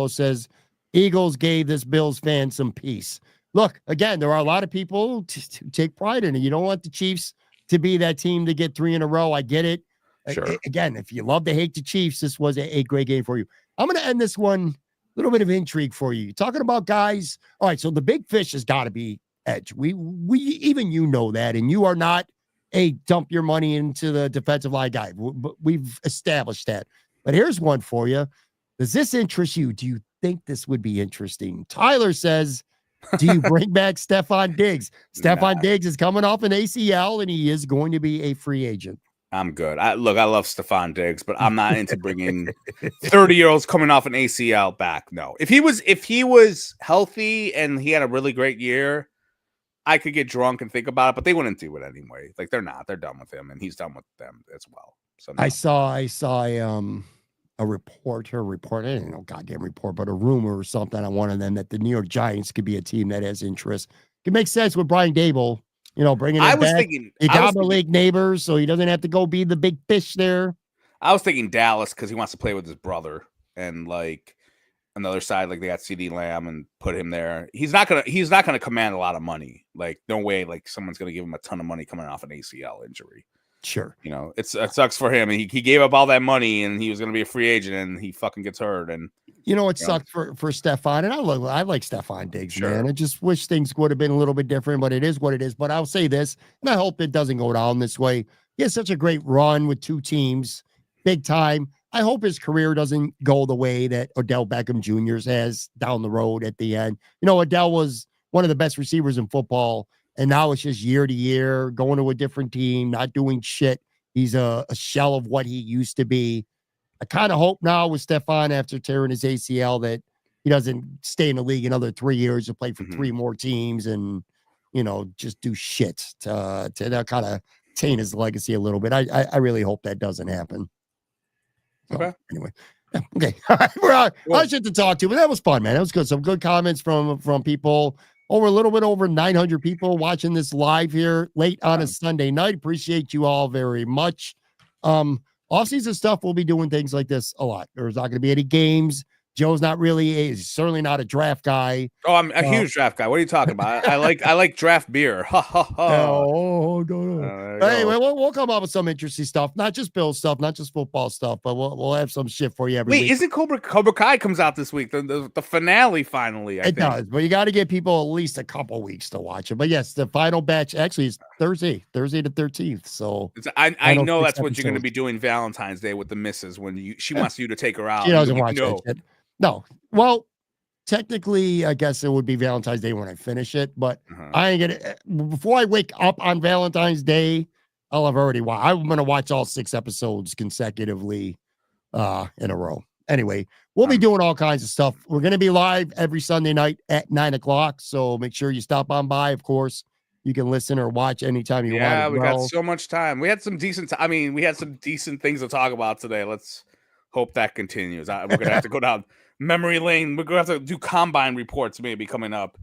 says, Eagles gave this Bills fan some peace. Look, again, there are a lot of people who take pride in it. You don't want the Chiefs to be that team to get 3 in a row. I get it. Sure. Again, if you love to hate the Chiefs, this was a great game for you. I'm going to end this one. A little bit of intrigue for you. Talking about guys. All right, so the big fish has got to be Edge. We even know that, and you are not a dump your money into the defensive line guy. We've established that. But here's one for you. Does this interest you? Do you think this would be interesting? Tyler says, do you bring back Stephon Diggs? Stephon Diggs is coming off an ACL, and he is going to be a free agent. I'm good. I love Stephon Diggs, but I'm not into bringing 30-year-olds coming off an ACL back. No, if he was healthy and he had a really great year, I could get drunk and think about it, but they wouldn't do it anyway. Like they're not. They're done with him, and he's done with them as well. So no. I saw a report. I didn't know goddamn report, but a rumor or something on one of them that the New York Giants could be a team that has interest. It makes sense with Brian Dable. Bringing him back. You got the league neighbors, so he doesn't have to go be the big fish there. I was thinking Dallas because he wants to play with his brother, and like on the other side, like they got CD Lamb and put him there. He's not gonna command a lot of money. Like no way, like someone's gonna give him a ton of money coming off an ACL injury. Sure, it sucks for him. He gave up all that money, and he was gonna be a free agent, and he fucking gets hurt. And it sucked for Stephon, and I like Stephon Diggs, man. I just wish things would have been a little bit different, but it is what it is. But I'll say this, and I hope it doesn't go down this way. He has such a great run with 2 teams, big time. I hope his career doesn't go the way that Odell Beckham Jr.'s has down the road at the end. Odell was one of the best receivers in football, and now it's just year to year, going to a different team, not doing shit. He's a shell of what he used to be. I kind of hope now with Stephon, after tearing his ACL, that he doesn't stay in the league another 3 years to play for 3 more teams and, just do shit to kind of taint his legacy a little bit. I really hope that doesn't happen. So, okay. Anyway. Okay. All right. We're out. I shit to talk to, but that was fun, man. That was good. Some good comments from people. A little bit over 900 people watching this live here late on a Sunday night. Appreciate you all very much. Off-season stuff, we'll be doing things like this a lot. There's not going to be any games. Joe's he's certainly not a draft guy. Oh, I'm a huge draft guy. What are you talking about? I like draft beer. Ha ha ha. Oh, no. Anyway, we'll come up with some interesting stuff. Not just Bill stuff, not just football stuff, but we'll have some shit for you every week. Wait, isn't Cobra Kai comes out this week? The finale finally. I think. Does, but you got to give people at least a couple weeks to watch it. But yes, the final batch actually is Thursday the 13th. So I know that's what you're going to be doing Valentine's Day with the missus when she wants you to take her out. She doesn't watch that shit. No. Well, technically, I guess it would be Valentine's Day when I finish it, but I ain't gonna. Before I wake up on Valentine's Day, I'll have already watched. I'm gonna watch all 6 episodes consecutively in a row. Anyway, we'll be doing all kinds of stuff. We're gonna be live every Sunday night at 9:00, so make sure you stop on by. Of course, you can listen or watch anytime you want. Yeah, we got so much time. We had some decent. We had some decent things to talk about today. Let's hope that continues. We're gonna have to go down memory lane. We're going to have to do combine reports maybe coming up.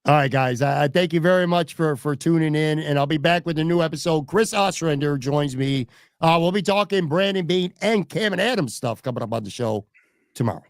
All right, guys. Thank you very much for tuning in, and I'll be back with a new episode. Chris Ostrander joins me. We'll be talking Brandon Beane and Cam and Adams stuff coming up on the show tomorrow.